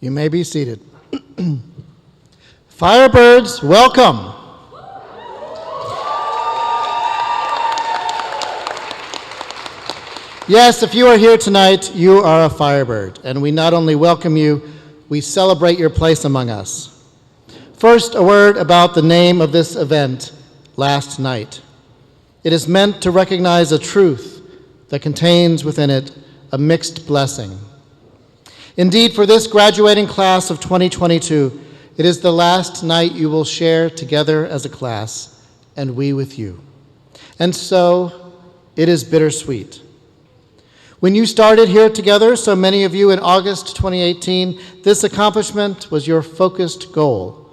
You may be seated. Firebirds, welcome. Yes, if you are here tonight, you are a Firebird, and we not only welcome you, we celebrate your place among us. First, a word about the name of this event, Last Night. It is meant to recognize a truth that contains within it a mixed blessing. Indeed, for this graduating class of 2022, it is the last night you will share together as a class, and we with you. And so, it is bittersweet. When you started here together, so many of you in August 2018, this accomplishment was your focused goal,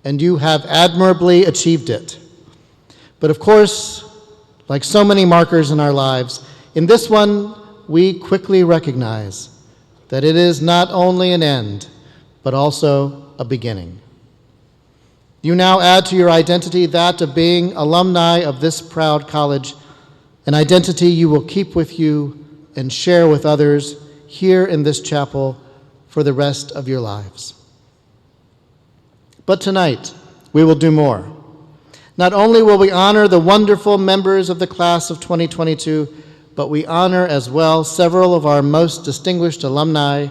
and you have admirably achieved it. But of course, like so many markers in our lives, in this one, we quickly recognize that it is not only an end, but also a beginning. You now add to your identity that of being alumni of this proud college, an identity you will keep with you and share with others here in this chapel for the rest of your lives. But tonight, we will do more. Not only will we honor the wonderful members of the class of 2022, but we honor as well several of our most distinguished alumni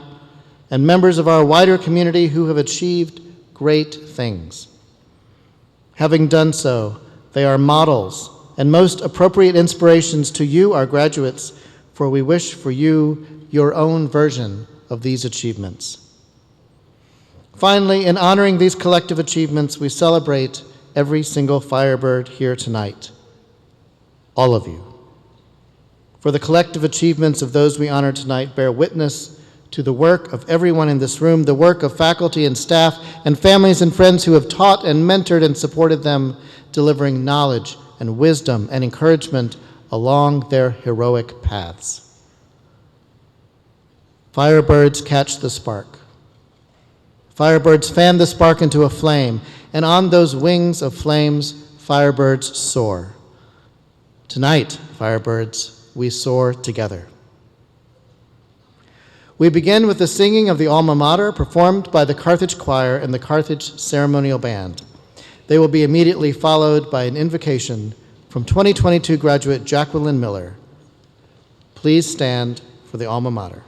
and members of our wider community who have achieved great things. Having done so, they are models and most appropriate inspirations to you, our graduates, for we wish for you your own version of these achievements. Finally, in honoring these collective achievements, we celebrate every single Firebird here tonight, all of you. For the collective achievements of those we honor tonight bear witness to the work of everyone in this room, the work of faculty and staff and families and friends who have taught and mentored and supported them, delivering knowledge and wisdom and encouragement along their heroic paths. Firebirds catch the spark. Firebirds fan the spark into a flame, and on those wings of flames, Firebirds soar. Tonight, Firebirds, we soar together. We begin with the singing of the Alma Mater performed by the Carthage Choir and the Carthage Ceremonial Band. They will be immediately followed by an invocation from 2022 graduate Jacqueline Miller. Please stand for the Alma Mater.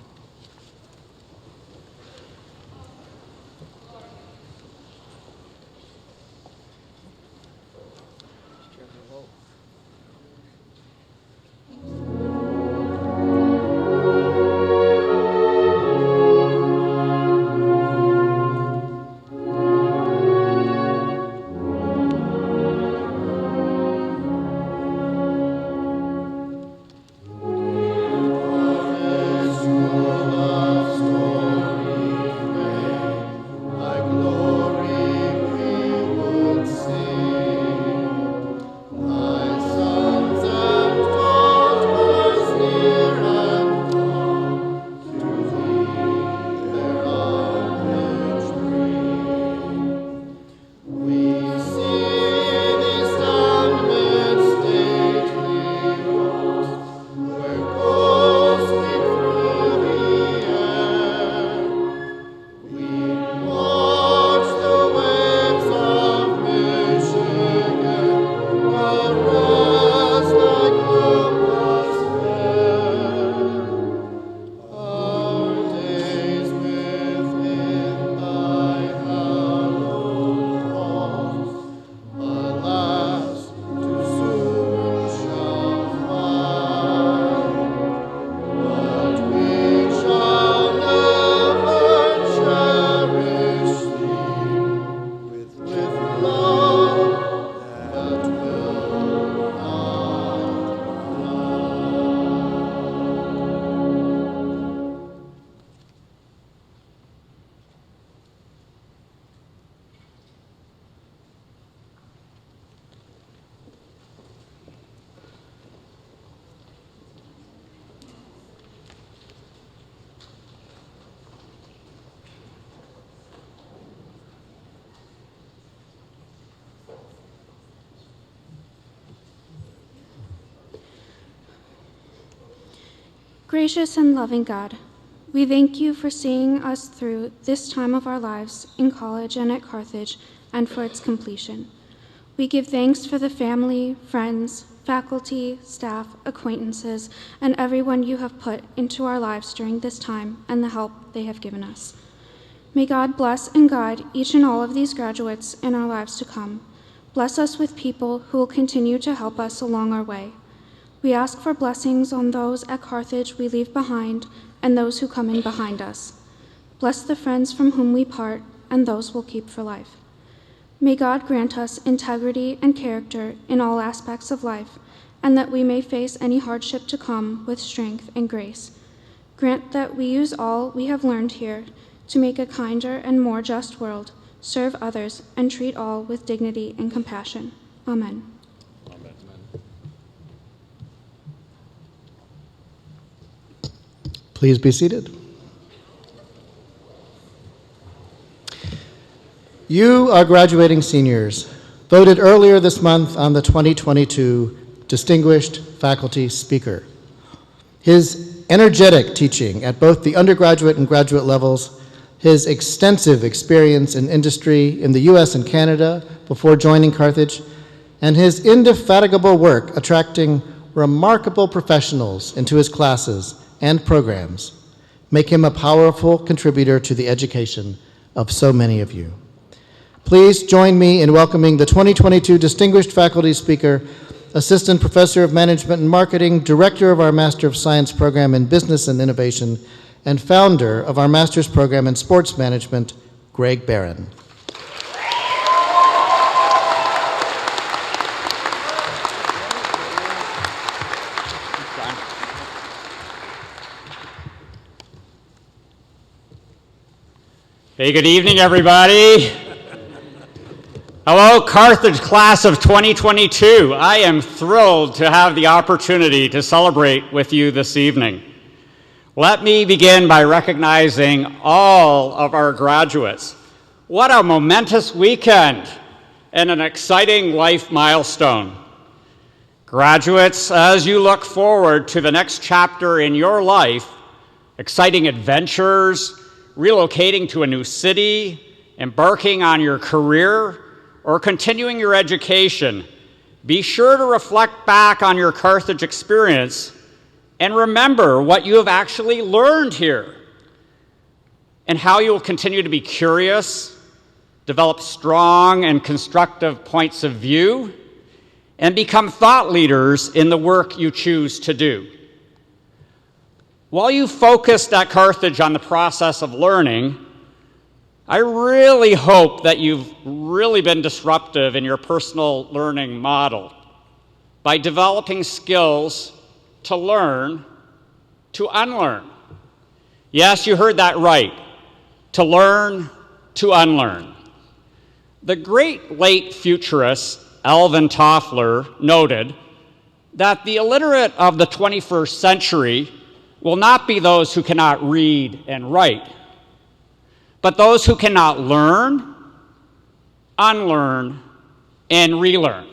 Gracious and loving God, We thank you for seeing us through this time of our lives in college and at Carthage and for its completion. We give thanks for the family, friends, faculty, staff, acquaintances, and everyone you have put into our lives during this time and the help they have given us. May God bless and guide each and all of these graduates in our lives to come. Bless us with people who will continue to help us along our way. We ask for blessings on those at Carthage we leave behind and those who come in behind us. Bless the friends from whom we part and those we'll keep for life. May God grant us integrity and character in all aspects of life, and that we may face any hardship to come with strength and grace. Grant that we use all we have learned here to make a kinder and more just world, serve others, and treat all with dignity and compassion. Amen. Please be seated. You are graduating seniors, voted earlier this month on the 2022 Distinguished Faculty Speaker. His energetic teaching at both the undergraduate and graduate levels, his extensive experience in industry in the US and Canada before joining Carthage, and his indefatigable work attracting remarkable professionals into his classes and programs make him a powerful contributor to the education of so many of you. Please join me in welcoming the 2022 Distinguished Faculty Speaker, Assistant Professor of Management and Marketing, Director of our Master of Science program in Business and Innovation, and founder of our Master's program in Sports Management, Greg Barron. Hey, good evening, everybody. Hello, Carthage class of 2022. I am thrilled to have the opportunity to celebrate with you this evening. Let me begin by recognizing all of our graduates. What a momentous weekend and an exciting life milestone. Graduates, as you look forward to the next chapter in your life, exciting adventures, relocating to a new city, embarking on your career, or continuing your education, be sure to reflect back on your Carthage experience and remember what you have actually learned here and how you will continue to be curious, develop strong and constructive points of view, and become thought leaders in the work you choose to do. While you focused at Carthage on the process of learning, I really hope that you've really been disruptive in your personal learning model by developing skills to learn, to unlearn. Yes, you heard that right. To learn, to unlearn. The great late futurist Alvin Toffler noted that the illiterate of the 21st century will not be those who cannot read and write, but those who cannot learn, unlearn, and relearn.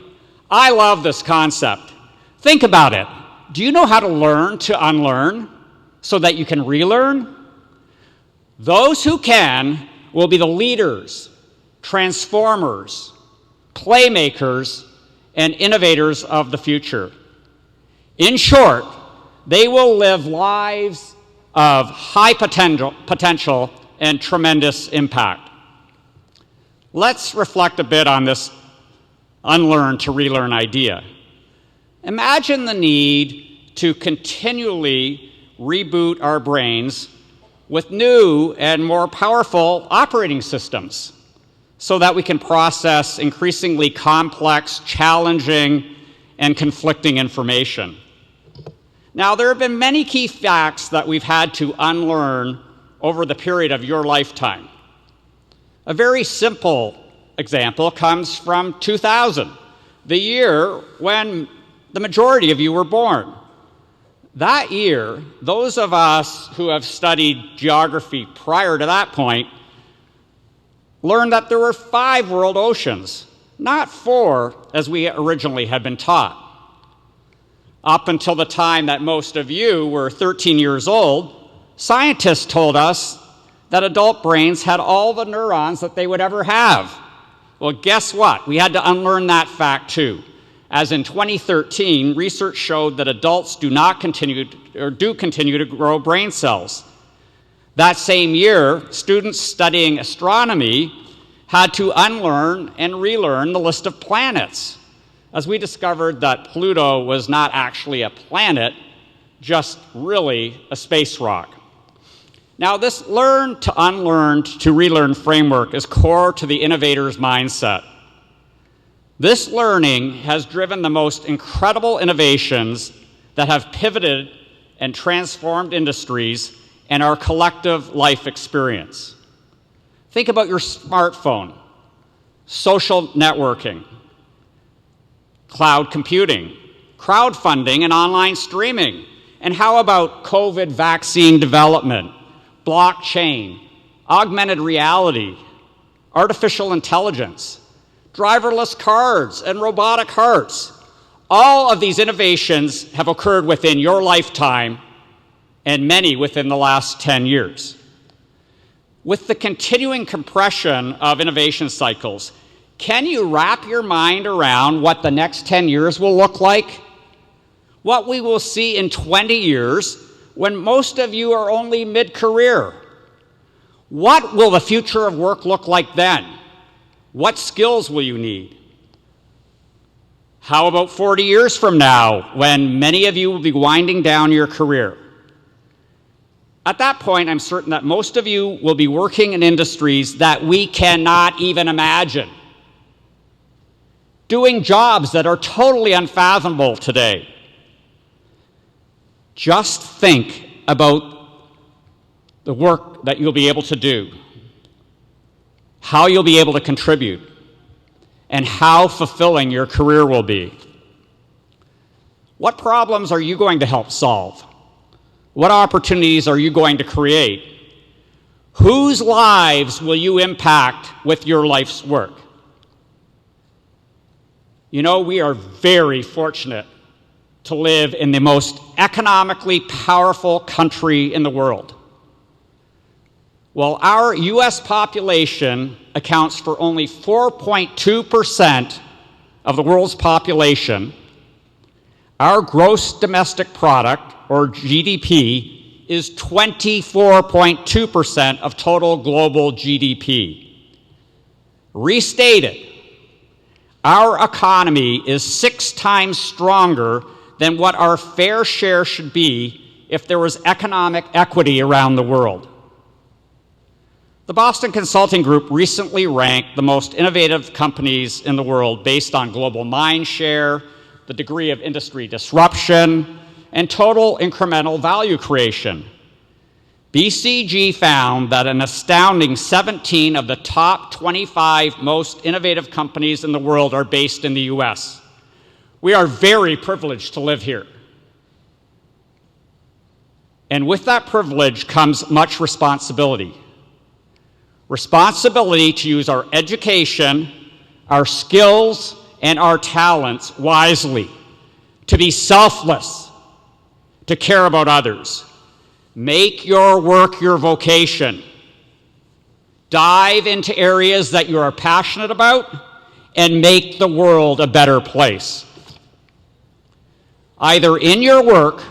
I love this concept. Think about it. Do you know how to learn to unlearn so that you can relearn? Those who can will be the leaders, transformers, playmakers, and innovators of the future. In short, they will live lives of high potential and tremendous impact. Let's reflect a bit on this unlearn to relearn idea. Imagine the need to continually reboot our brains with new and more powerful operating systems so that we can process increasingly complex, challenging, and conflicting information. Now, there have been many key facts that we've had to unlearn over the period of your lifetime. A very simple example comes from 2000, the year when the majority of you were born. That year, those of us who have studied geography prior to that point learned that there were 5 world oceans, not 4 as we originally had been taught. Up until the time that most of you were 13 years old, scientists told us that adult brains had all the neurons that they would ever have. Well, guess what? We had to unlearn that fact too. As in 2013, research showed that adults do continue to grow brain cells. That same year, students studying astronomy had to unlearn and relearn the list of planets, as we discovered that Pluto was not actually a planet, just really a space rock. Now, this learn to unlearn to relearn framework is core to the innovator's mindset. This learning has driven the most incredible innovations that have pivoted and transformed industries and our collective life experience. Think about your smartphone, social networking, cloud computing, crowdfunding, and online streaming. And how about COVID vaccine development, blockchain, augmented reality, artificial intelligence, driverless cars, and robotic hearts? All of these innovations have occurred within your lifetime, and many within the last 10 years. With the continuing compression of innovation cycles, can you wrap your mind around what the next 10 years will look like? What we will see in 20 years when most of you are only mid-career? What will the future of work look like then? What skills will you need? How about 40 years from now, when many of you will be winding down your career? At that point, I'm certain that most of you will be working in industries that we cannot even imagine, doing jobs that are totally unfathomable today. Just think about the work that you'll be able to do, how you'll be able to contribute, and how fulfilling your career will be. What problems are you going to help solve? What opportunities are you going to create? Whose lives will you impact with your life's work? You know, we are very fortunate to live in the most economically powerful country in the world. While our U.S. population accounts for only 4.2% of the world's population, our gross domestic product, or GDP, is 24.2% of total global GDP. Restated, our economy is 6 times stronger than what our fair share should be if there was economic equity around the world. The Boston Consulting Group recently ranked the most innovative companies in the world based on global mind share, the degree of industry disruption, and total incremental value creation. BCG found that an astounding 17 of the top 25 most innovative companies in the world are based in the US. We are very privileged to live here. And with that privilege comes much responsibility. Responsibility to use our education, our skills, and our talents wisely, to be selfless, to care about others. Make your work your vocation. Dive into areas that you are passionate about and make the world a better place. Either in your work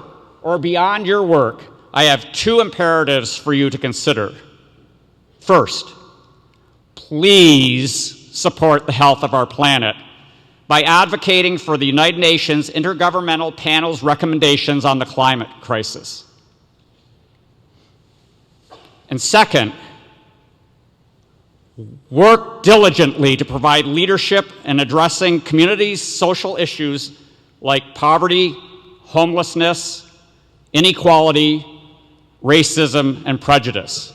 or beyond your work, I have 2 imperatives for you to consider. First, please support the health of our planet by advocating for the United Nations Intergovernmental Panel's recommendations on the climate crisis. And second, work diligently to provide leadership in addressing communities' social issues like poverty, homelessness, inequality, racism, and prejudice.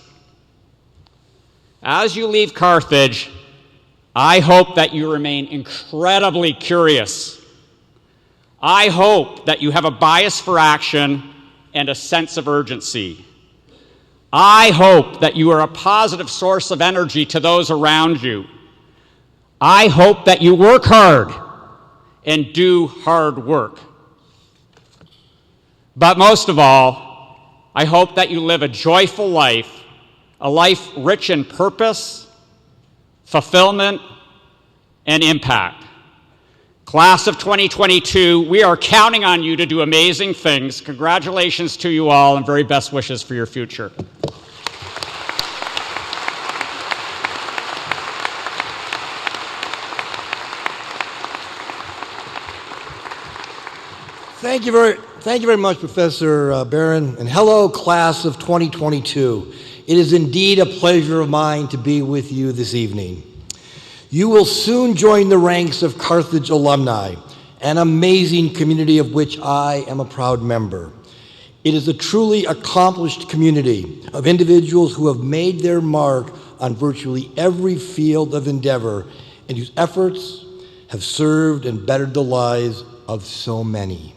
As you leave Carthage, I hope that you remain incredibly curious. I hope that you have a bias for action and a sense of urgency. I hope that you are a positive source of energy to those around you. I hope that you work hard and do hard work. But most of all, I hope that you live a joyful life, a life rich in purpose, fulfillment, and impact. Class of 2022, we are counting on you to do amazing things. Congratulations to you all and very best wishes for your future. Thank you very much, Professor Barron, and hello, class of 2022. It is indeed a pleasure of mine to be with you this evening. You will soon join the ranks of Carthage alumni, an amazing community of which I am a proud member. It is a truly accomplished community of individuals who have made their mark on virtually every field of endeavor and whose efforts have served and bettered the lives of so many.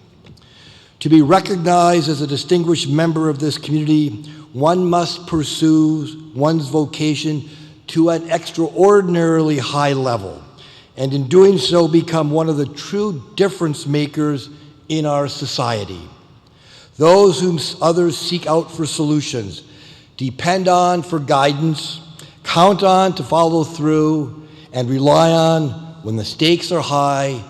To be recognized as a distinguished member of this community, one must pursue one's vocation to an extraordinarily high level, and in doing so become one of the true difference makers in our society. Those whom others seek out for solutions, depend on for guidance, count on to follow through, and rely on when the stakes are high,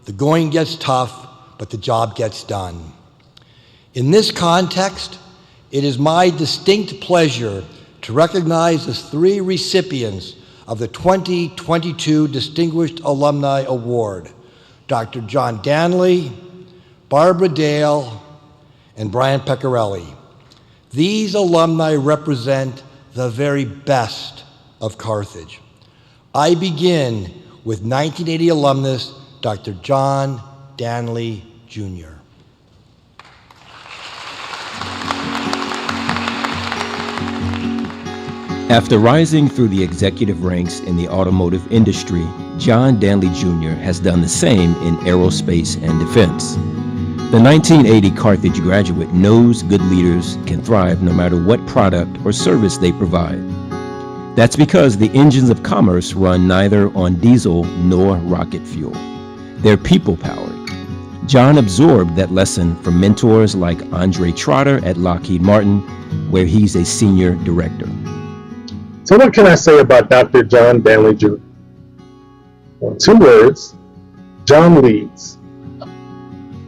the going gets tough, but the job gets done. In this context, it is my distinct pleasure to recognize the 3 recipients of the 2022 Distinguished Alumni Award, Dr. John Danley, Barbara Dale, and Brian Peccarelli. These alumni represent the very best of Carthage. I begin with 1980 alumnus, Dr. John Danley, Jr. After rising through the executive ranks in the automotive industry, John Danley Jr. has done the same in aerospace and defense. The 1980 Carthage graduate knows good leaders can thrive no matter what product or service they provide. That's because the engines of commerce run neither on diesel nor rocket fuel. They're people-powered. John absorbed that lesson from mentors like Andre Trotter at Lockheed Martin, where he's a senior director. So what can I say about Dr. John Danley Jr.? Well, 2 words: John leads.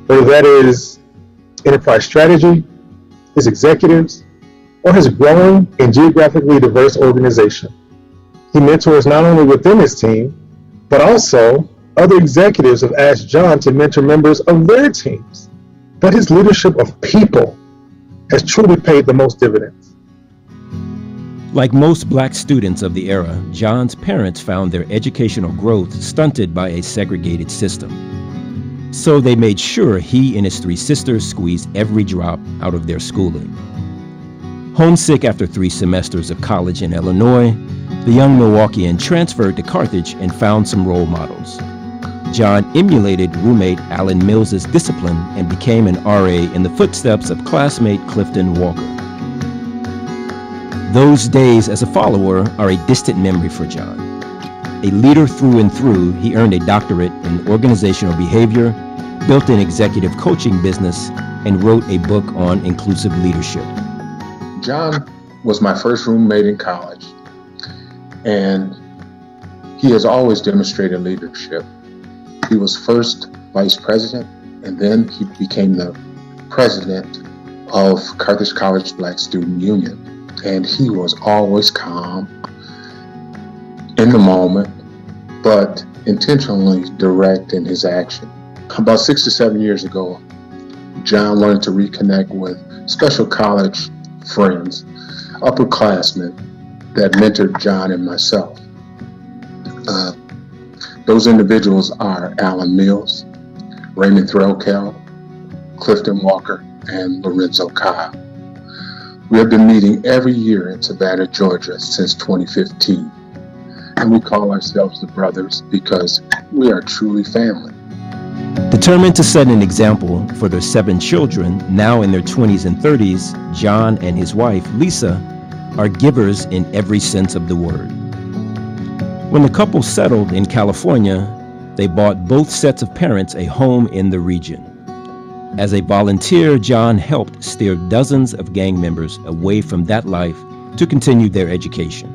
Whether that is enterprise strategy, his executives, or his growing and geographically diverse organization. He mentors not only within his team, but also other executives have asked John to mentor members of their teams. But his leadership of people has truly paid the most dividends. Like most black students of the era, John's parents found their educational growth stunted by a segregated system. So they made sure he and his 3 sisters squeezed every drop out of their schooling. Homesick after 3 semesters of college in Illinois, the young Milwaukeean transferred to Carthage and found some role models. John emulated roommate Alan Mills's discipline and became an RA in the footsteps of classmate Clifton Walker. Those days as a follower are a distant memory for John. A leader through and through, he earned a doctorate in organizational behavior, built an executive coaching business, and wrote a book on inclusive leadership. John was my first roommate in college, and he has always demonstrated leadership. He was first vice president, and then he became the president of Carthage College Black Student Union. And he was always calm, in the moment, but intentionally direct in his action. About 6 to 7 years ago, John wanted to reconnect with special college friends, upperclassmen that mentored John and myself. Those individuals are Alan Mills, Raymond Threlkel, Clifton Walker, and Lorenzo Kyle. We have been meeting every year in Savannah, Georgia since 2015. And we call ourselves the Brothers because we are truly family. Determined to set an example for their 7 children, now in their 20s and 30s, John and his wife, Lisa, are givers in every sense of the word. When the couple settled in California, they bought both sets of parents a home in the region. As a volunteer, John helped steer dozens of gang members away from that life to continue their education.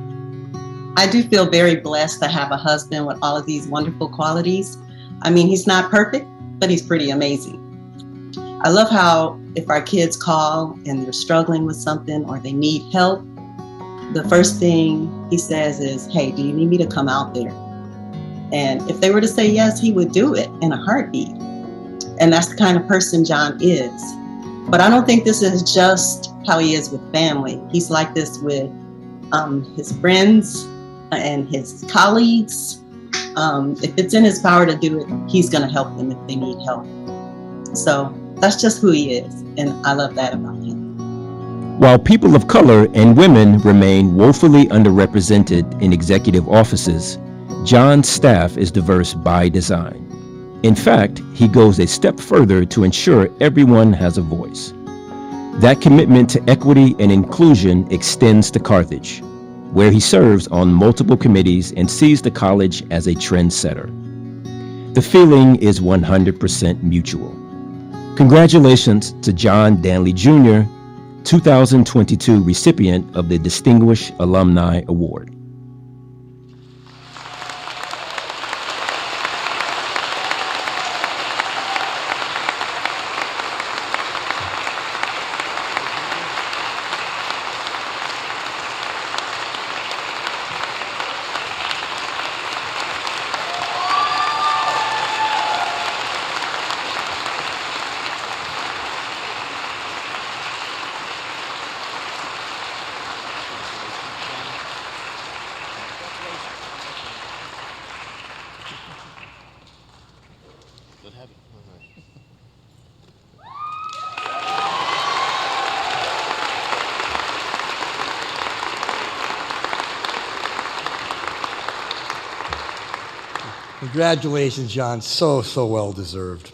I do feel very blessed to have a husband with all of these wonderful qualities. I mean, he's not perfect, but he's pretty amazing. I love how if our kids call and they're struggling with something or they need help, the first thing he says is, "Hey, do you need me to come out there?" And if they were to say yes, he would do it in a heartbeat. And that's the kind of person John is. But I don't think this is just how he is with family. He's like this with his friends and his colleagues. If it's in his power to do it, he's going to help them if they need help. So that's just who he is, and I love that about him. While people of color and women remain woefully underrepresented in executive offices, John's staff is diverse by design. In fact, he goes a step further to ensure everyone has a voice. That commitment to equity and inclusion extends to Carthage, where he serves on multiple committees and sees the college as a trendsetter. The feeling is 100% mutual. Congratulations to John Danley Jr., 2022 recipient of the Distinguished Alumni Award. Congratulations, John. So well deserved.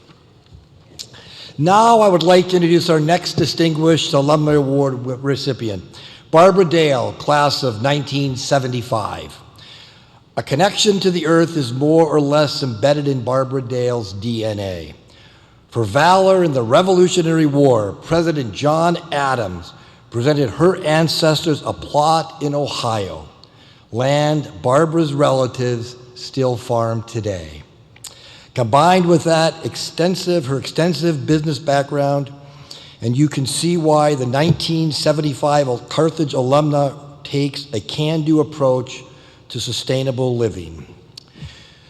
Now I would like to introduce our next Distinguished Alumni Award recipient, Barbara Dale, class of 1975. A connection to the earth is more or less embedded in Barbara Dale's DNA. For valor in the Revolutionary War, President John Adams presented her ancestors a plot in Ohio, land Barbara's relatives still farm today. Combined with that her extensive business background, and you can see why the 1975 Carthage alumna takes a can-do approach to sustainable living.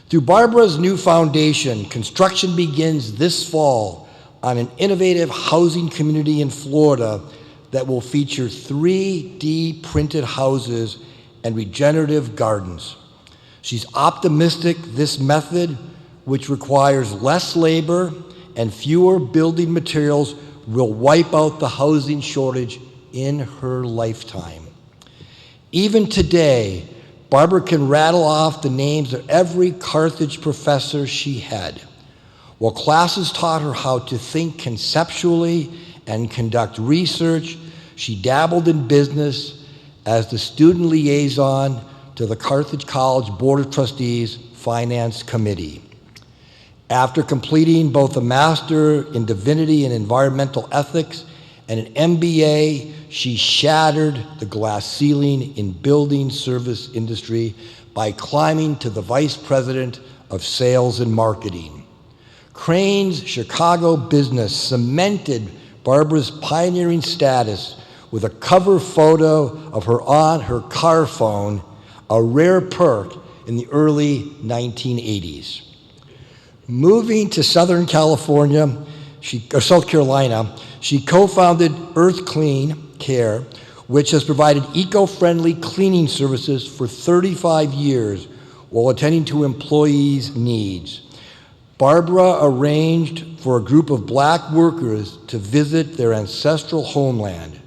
Through Barbara's new foundation, construction begins this fall on an innovative housing community in Florida that will feature 3D printed houses and regenerative gardens. She's optimistic this method, which requires less labor and fewer building materials, will wipe out the housing shortage in her lifetime. Even today, Barbara can rattle off the names of every Carthage professor she had. While classes taught her how to think conceptually and conduct research, she dabbled in business as the student liaison to the Carthage College Board of Trustees Finance Committee. After completing both a Master in Divinity and Environmental Ethics and an MBA, she shattered the glass ceiling in building service industry by climbing to the Vice President of Sales and Marketing. Crane's Chicago business cemented Barbara's pioneering status with a cover photo of her on her car phone, a rare perk in the early 1980s. Moving to South Carolina, she co-founded Earth Clean Care, which has provided eco-friendly cleaning services for 35 years while attending to employees' needs. Barbara arranged for a group of black workers to visit their ancestral homeland,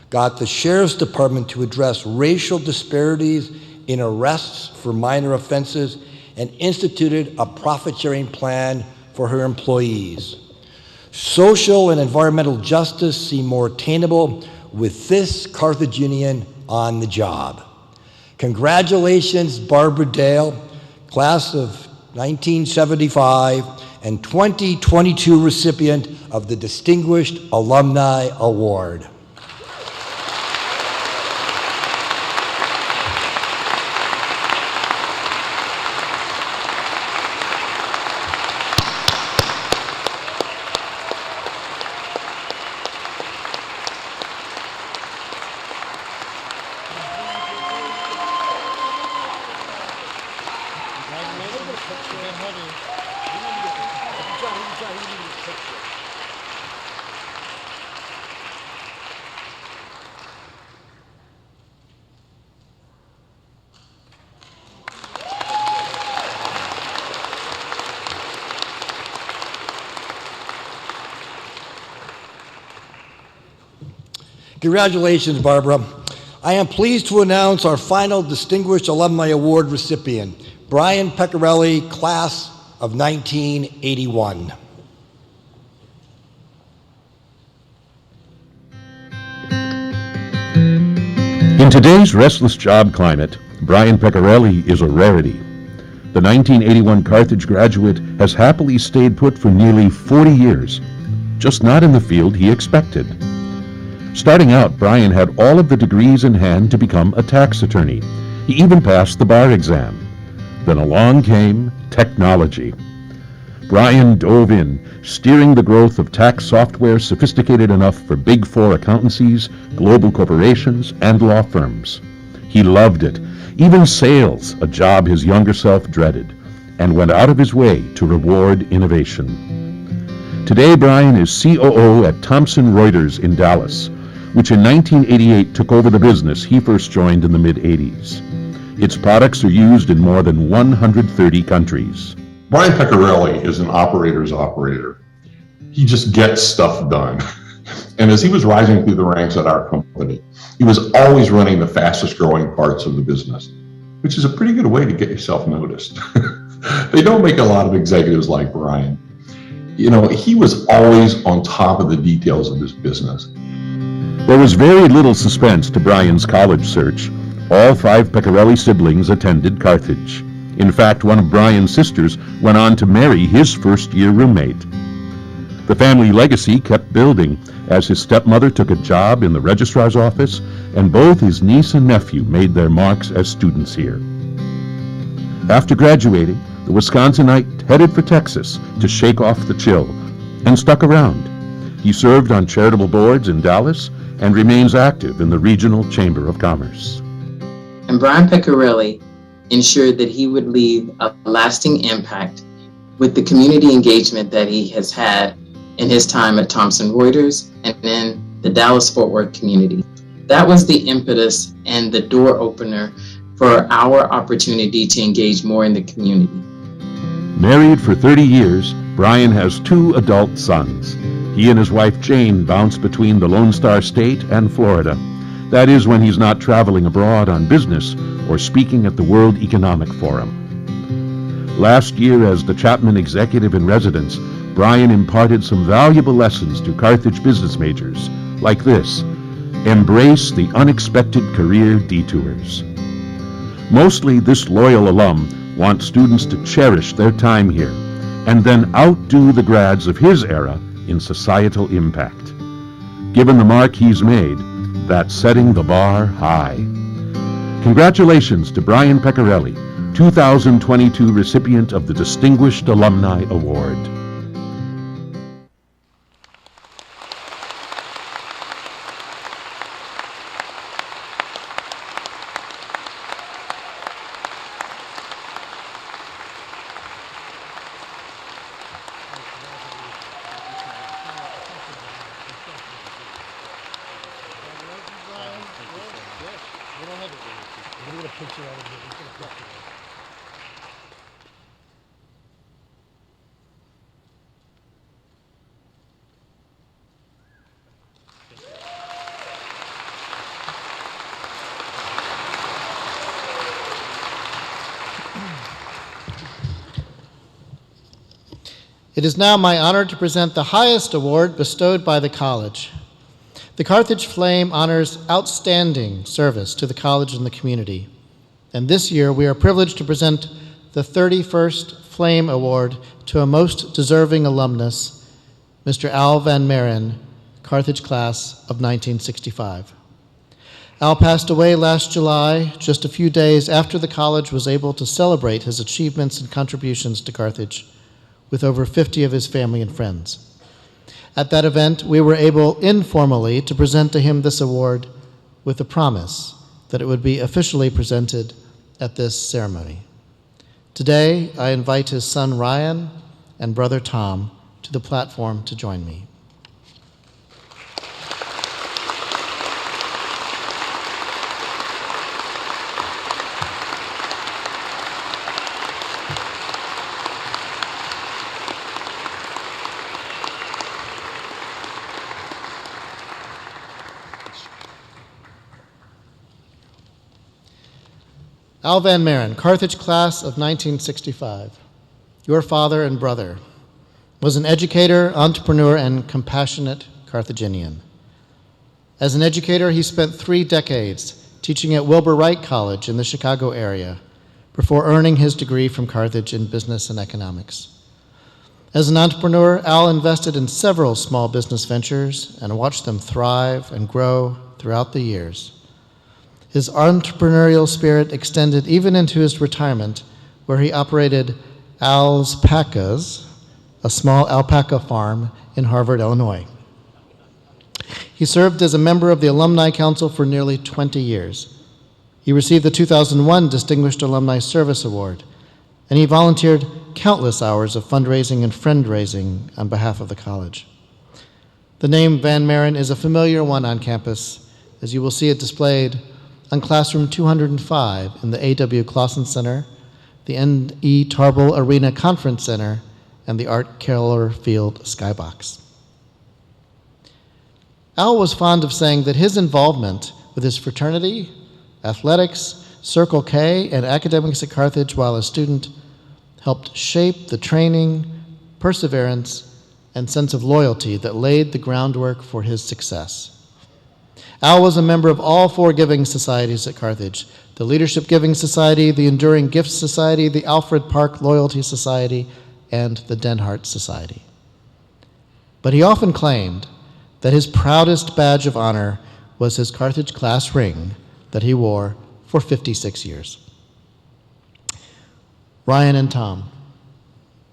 got the Sheriff's Department to address racial disparities in arrests for minor offenses, and instituted a profit-sharing plan for her employees. Social and environmental justice seem more attainable with this Carthaginian on the job. Congratulations, Barbara Dale, class of 1975, and 2022 recipient of the Distinguished Alumni Award. Congratulations, Barbara. I am pleased to announce our final Distinguished Alumni Award recipient, Brian Peccarelli, class of 1981. In today's restless job climate, Brian Peccarelli is a rarity. The 1981 Carthage graduate has happily stayed put for nearly 40 years, just not in the field he expected. Starting out, Brian had all of the degrees in hand to become a tax attorney. He even passed the bar exam. Then along came technology. Brian dove in, steering the growth of tax software sophisticated enough for Big Four accountancies, global corporations, and law firms. He loved it, even sales, a job his younger self dreaded, and went out of his way to reward innovation. Today, Brian is COO at Thomson Reuters in Dallas, which in 1988 took over the business he first joined in the mid-'80s. Its products are used in more than 130 countries. Brian Peccarelli is an operator's operator. He just gets stuff done. And as he was rising through the ranks at our company, he was always running the fastest growing parts of the business, which is a pretty good way to get yourself noticed. They don't make a lot of executives like Brian. You know, he was always on top of the details of his business. There was very little suspense to Brian's college search. All 5 Peccarelli siblings attended Carthage. In fact, one of Brian's sisters went on to marry his first-year roommate. The family legacy kept building as his stepmother took a job in the registrar's office, and both his niece and nephew made their marks as students here. After graduating, the Wisconsinite headed for Texas to shake off the chill, and stuck around. He served on charitable boards in Dallas and remains active in the Regional Chamber of Commerce. And Brian Peccarelli ensured that he would leave a lasting impact with the community engagement that he has had in his time at Thomson Reuters and in the Dallas-Fort Worth community. That was the impetus and the door opener for our opportunity to engage more in the community. Married for 30 years, Brian has 2 adult sons. He and his wife Jane bounce between the Lone Star State and Florida. That is when he's not traveling abroad on business or speaking at the World Economic Forum. Last year, as the Chapman Executive in Residence, Brian imparted some valuable lessons to Carthage business majors, like this: embrace the unexpected career detours. Mostly, this loyal alum wants students to cherish their time here and then outdo the grads of his era in societal impact. Given the mark he's made, that's setting the bar high. Congratulations to Brian Peccarelli, 2022 recipient of the Distinguished Alumni Award. It is now my honor to present the highest award bestowed by the college. The Carthage Flame honors outstanding service to the college and the community. And this year, we are privileged to present the 31st Flame Award to a most deserving alumnus, Mr. Alvin Marin, Carthage class of 1965. Al passed away last July, just a few days after the college was able to celebrate his achievements and contributions to Carthage with over 50 of his family and friends. At that event, we were able informally to present to him this award with a promise that it would be officially presented at this ceremony. Today, I invite his son Ryan and brother Tom to the platform to join me. Alvin Marin, Carthage class of 1965. Your father and brother was an educator, entrepreneur, and compassionate Carthaginian. As an educator, he spent 3 decades teaching at Wilbur Wright College in the Chicago area before earning his degree from Carthage in business and economics. As an entrepreneur, Al invested in several small business ventures and watched them thrive and grow throughout the years. His entrepreneurial spirit extended even into his retirement, where he operated Al's Pacas, a small alpaca farm in Harvard, Illinois. He served as a member of the Alumni Council for nearly 20 years. He received the 2001 Distinguished Alumni Service Award, and he volunteered countless hours of fundraising and friend-raising on behalf of the college. The name Van Marin is a familiar one on campus, as you will see it displayed on classroom 205 in the A.W. Clausen Center, the N.E. Tarbell Arena Conference Center, and the Art Keller Field Skybox. Al was fond of saying that his involvement with his fraternity, athletics, Circle K, and academics at Carthage while a student helped shape the training, perseverance, and sense of loyalty that laid the groundwork for his success. Al was a member of all 4 giving societies at Carthage: the Leadership Giving Society, the Enduring Gifts Society, the Alfred Park Loyalty Society, and the Denhart Society. But he often claimed that his proudest badge of honor was his Carthage class ring that he wore for 56 years. Ryan and Tom,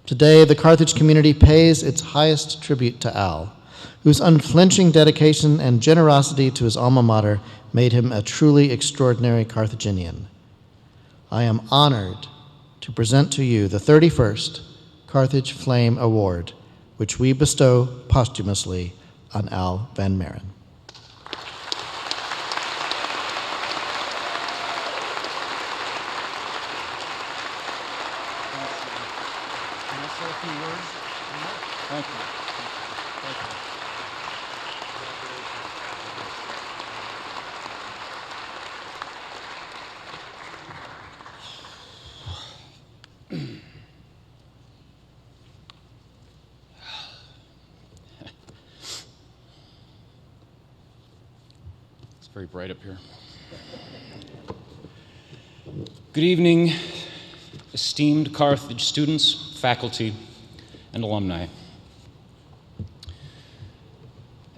today the Carthage community pays its highest tribute to Al, whose unflinching dedication and generosity to his alma mater made him a truly extraordinary Carthaginian. I am honored to present to you the 31st Carthage Flame Award, which we bestow posthumously on Al Van Marin. Can I say a few words? Thank you. Thank you. It's very bright up here. Good evening, esteemed Carthage students, faculty, and alumni.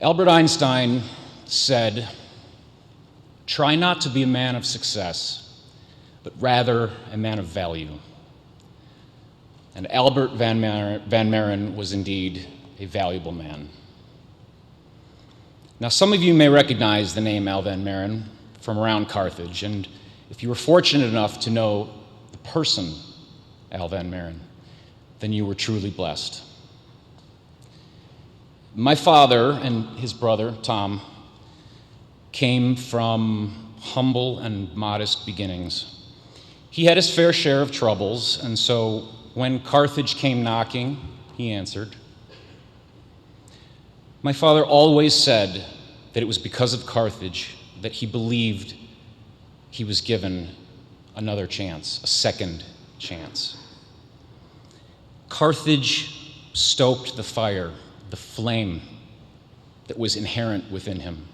Albert Einstein said, "Try not to be a man of success, but rather a man of value." And Albert Van Marin was indeed a valuable man. Now, some of you may recognize the name Al Van Marin from around Carthage, and if you were fortunate enough to know the person Al Van Marin, then you were truly blessed. My father and his brother, Tom, came from humble and modest beginnings. He had his fair share of troubles, and so when Carthage came knocking, he answered. My father always said that it was because of Carthage that he believed he was given another chance, a second chance. Carthage stoked the fire, the flame that was inherent within him.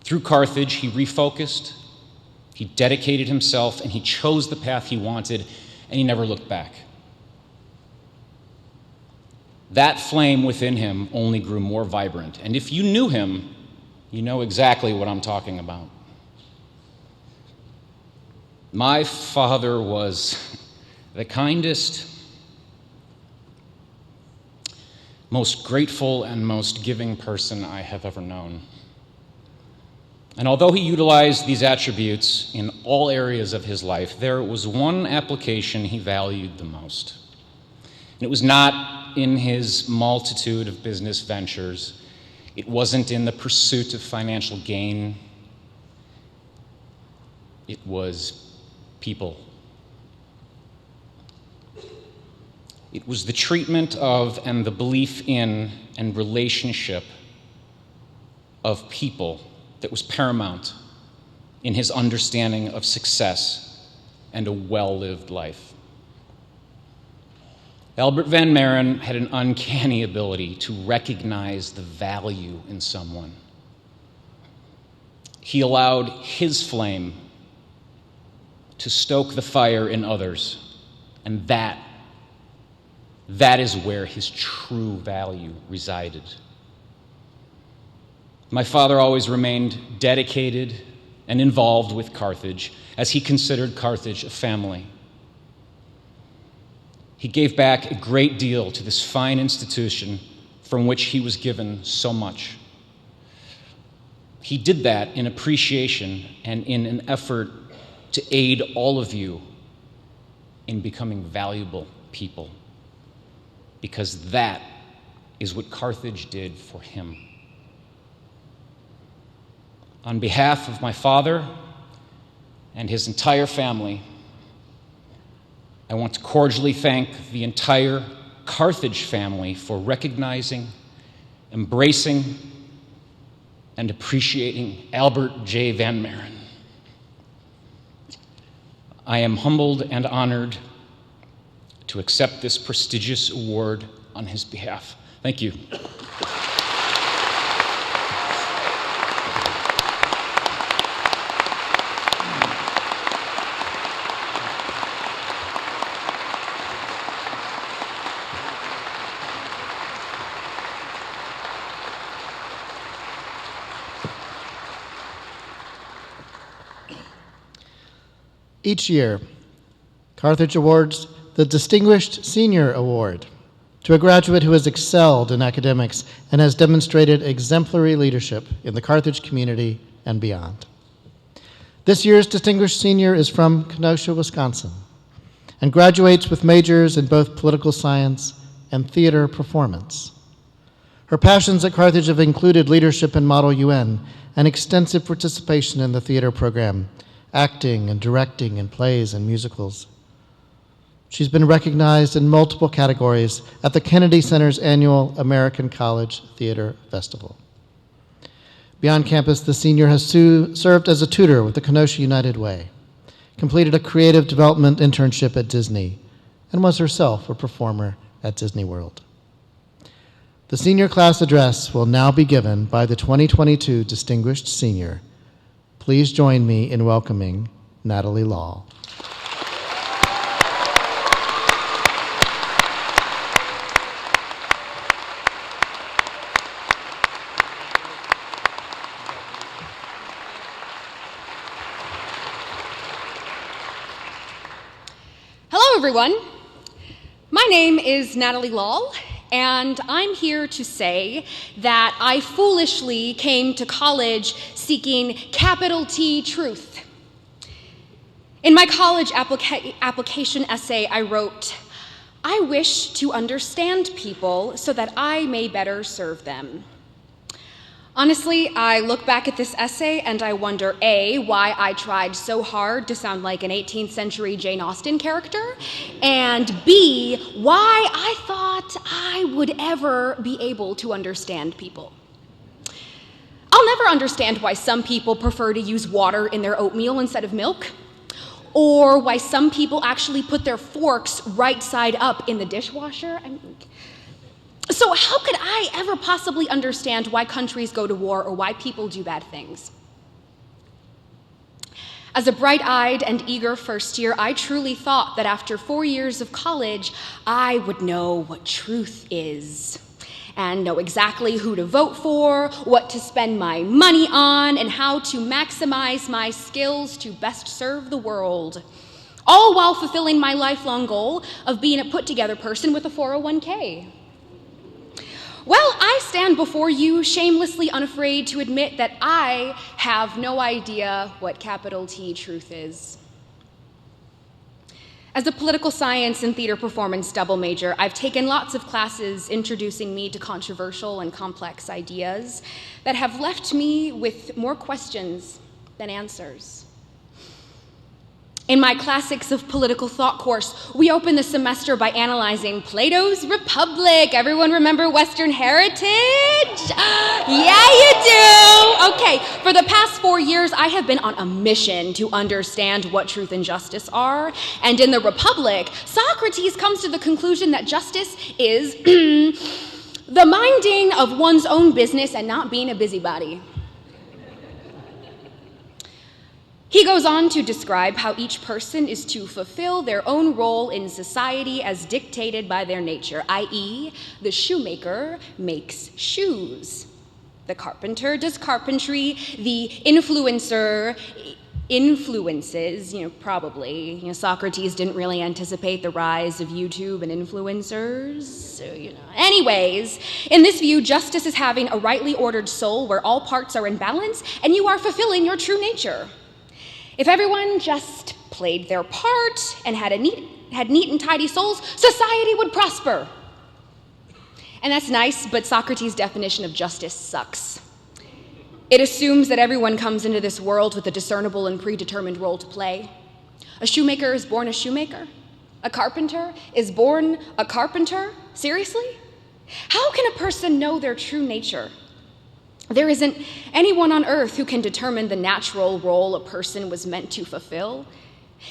Through Carthage, he refocused, He dedicated himself and he chose the path he wanted, and he never looked back. That flame within him only grew more vibrant, and if you knew him, you know exactly what I'm talking about. My father was the kindest, most grateful, and most giving person I have ever known. And although he utilized these attributes in all areas of his life, there was one application he valued the most. And it was not in his multitude of business ventures. It wasn't in the pursuit of financial gain. It was people. It was the treatment of and the belief in and relationship of people that was paramount in his understanding of success and a well-lived life. Albert Van Marin had an uncanny ability to recognize the value in someone. He allowed his flame to stoke the fire in others, and that is where his true value resided. My father always remained dedicated and involved with Carthage, as he considered Carthage a family. He gave back a great deal to this fine institution from which he was given so much. He did that in appreciation and in an effort to aid all of you in becoming valuable people, because that is what Carthage did for him. On behalf of my father and his entire family, I want to cordially thank the entire Carthage family for recognizing, embracing, and appreciating Albert J. Van Marin. I am humbled and honored to accept this prestigious award on his behalf. Thank you. Each year, Carthage awards the Distinguished Senior Award to a graduate who has excelled in academics and has demonstrated exemplary leadership in the Carthage community and beyond. This year's Distinguished Senior is from Kenosha, Wisconsin, and graduates with majors in both political science and theater performance. Her passions at Carthage have included leadership in Model UN and extensive participation in the theater program, acting and directing in plays and musicals. She's been recognized in multiple categories at the Kennedy Center's annual American College Theater Festival. Beyond campus, the senior has served as a tutor with the Kenosha United Way, completed a creative development internship at Disney, and was herself a performer at Disney World. The senior class address will now be given by the 2022 Distinguished Senior. Please join me in welcoming Natalie Law. Hello, everyone. My name is Natalie Law, and I'm here to say that I foolishly came to college seeking capital T truth. In my college application essay, I wrote, "I wish to understand people so that I may better serve them." Honestly, I look back at this essay and I wonder, A, why I tried so hard to sound like an 18th century Jane Austen character, and B, why I thought I would ever be able to understand people. I'll never understand why some people prefer to use water in their oatmeal instead of milk, or why some people actually put their forks right side up in the dishwasher. So how could I ever possibly understand why countries go to war or why people do bad things? As a bright-eyed and eager first year, I truly thought that after 4 years of college, I would know what truth is and know exactly who to vote for, what to spend my money on, and how to maximize my skills to best serve the world, all while fulfilling my lifelong goal of being a put-together person with a 401k. Well, I stand before you shamelessly unafraid to admit that I have no idea what capital T truth is. As a political science and theater performance double major, I've taken lots of classes introducing me to controversial and complex ideas that have left me with more questions than answers. In my Classics of Political Thought course, we open the semester by analyzing Plato's Republic. Everyone remember Western heritage? Yeah, you do. Okay, for the past 4 years, I have been on a mission to understand what truth and justice are. And in the Republic, Socrates comes to the conclusion that justice is the minding of one's own business and not being a busybody. He goes on to describe how each person is to fulfill their own role in society as dictated by their nature, i.e., the shoemaker makes shoes, the carpenter does carpentry, the influencer influences, probably. Socrates didn't really anticipate the rise of YouTube and influencers, so, Anyways, in this view, justice is having a rightly ordered soul where all parts are in balance and you are fulfilling your true nature. If everyone just played their part and had neat and tidy souls, society would prosper. And that's nice, but Socrates' definition of justice sucks. It assumes that everyone comes into this world with a discernible and predetermined role to play. A shoemaker is born a shoemaker. A carpenter is born a carpenter. Seriously? How can a person know their true nature? There isn't anyone on earth who can determine the natural role a person was meant to fulfill.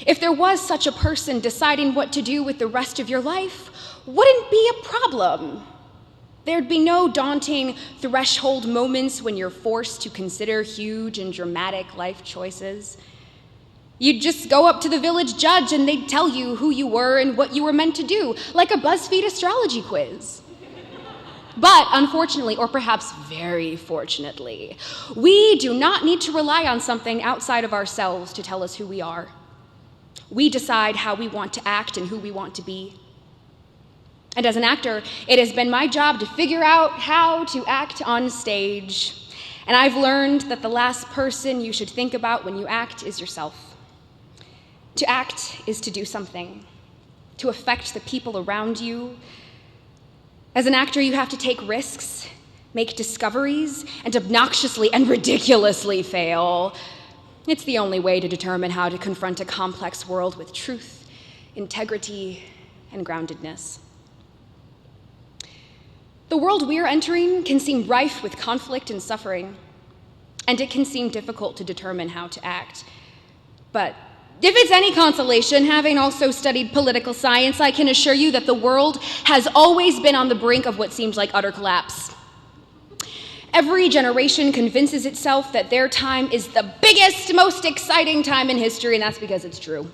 If there was such a person deciding what to do with the rest of your life, wouldn't be a problem. There'd be no daunting threshold moments when you're forced to consider huge and dramatic life choices. You'd just go up to the village judge and they'd tell you who you were and what you were meant to do, like a BuzzFeed astrology quiz. But unfortunately, or perhaps very fortunately, we do not need to rely on something outside of ourselves to tell us who we are. We decide how we want to act and who we want to be. And as an actor, it has been my job to figure out how to act on stage. And I've learned that the last person you should think about when you act is yourself. To act is to do something, to affect the people around you. As an actor, you have to take risks, make discoveries, and obnoxiously and ridiculously fail. It's the only way to determine how to confront a complex world with truth, integrity, and groundedness. The world we're entering can seem rife with conflict and suffering, and it can seem difficult to determine how to act. But if it's any consolation, having also studied political science, I can assure you that the world has always been on the brink of what seems like utter collapse. Every generation convinces itself that their time is the biggest, most exciting time in history, and that's because it's true.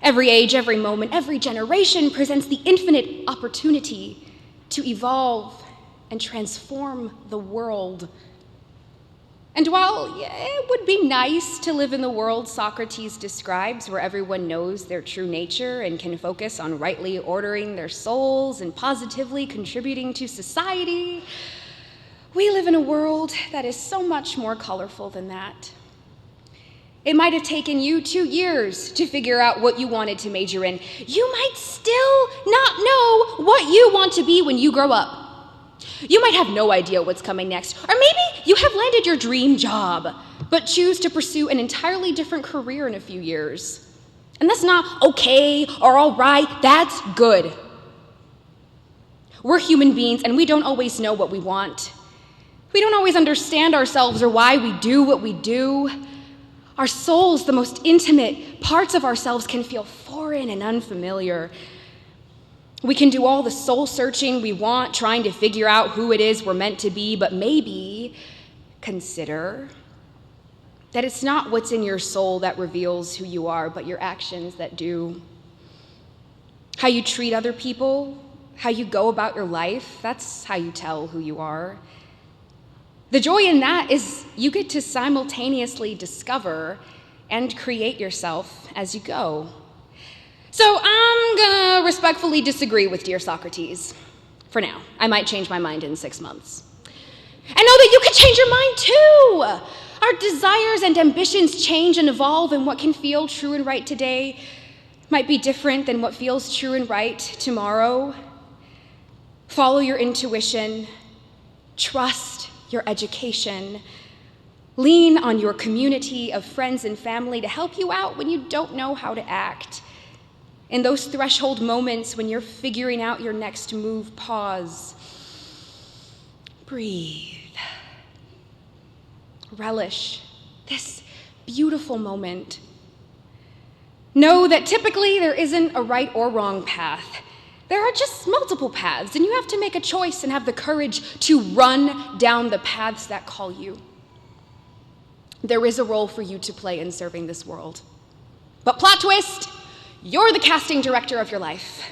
Every age, every moment, every generation presents the infinite opportunity to evolve and transform the world. And while it would be nice to live in the world Socrates describes, where everyone knows their true nature and can focus on rightly ordering their souls and positively contributing to society, we live in a world that is so much more colorful than that. It might have taken you 2 years to figure out what you wanted to major in. You might still not know what you want to be when you grow up. You might have no idea what's coming next, or maybe you have landed your dream job, but choose to pursue an entirely different career in a few years. And that's not okay or all right, that's good. We're human beings, and we don't always know what we want. We don't always understand ourselves or why we do what we do. Our souls, the most intimate parts of ourselves, can feel foreign and unfamiliar. We can do all the soul searching we want, trying to figure out who it is we're meant to be, but maybe consider that it's not what's in your soul that reveals who you are, but your actions that do. How you treat other people, how you go about your life, that's how you tell who you are. The joy in that is you get to simultaneously discover and create yourself as you go. So I'm gonna respectfully disagree with dear Socrates. For now. I might change my mind in 6 months. And know that you can change your mind too! Our desires and ambitions change and evolve, and what can feel true and right today might be different than what feels true and right tomorrow. Follow your intuition, trust your education, lean on your community of friends and family to help you out when you don't know how to act. In those threshold moments when you're figuring out your next move, pause, breathe, relish this beautiful moment. Know that typically there isn't a right or wrong path. There are just multiple paths, and you have to make a choice and have the courage to run down the paths that call you. There is a role for you to play in serving this world. But plot twist, you're the casting director of your life.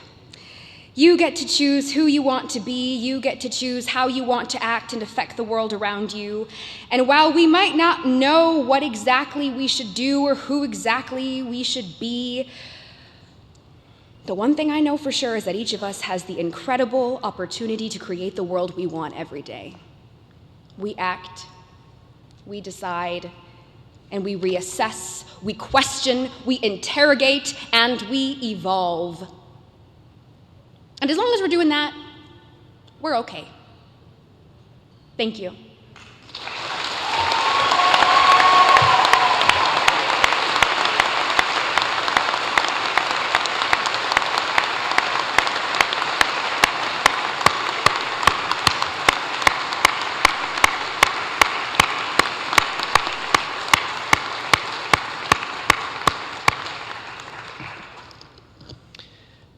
You get to choose who you want to be. You get to choose how you want to act and affect the world around you. And while we might not know what exactly we should do or who exactly we should be, the one thing I know for sure is that each of us has the incredible opportunity to create the world we want every day. We act, we decide, and we reassess, we question, we interrogate, and we evolve. And as long as we're doing that, we're okay. Thank you.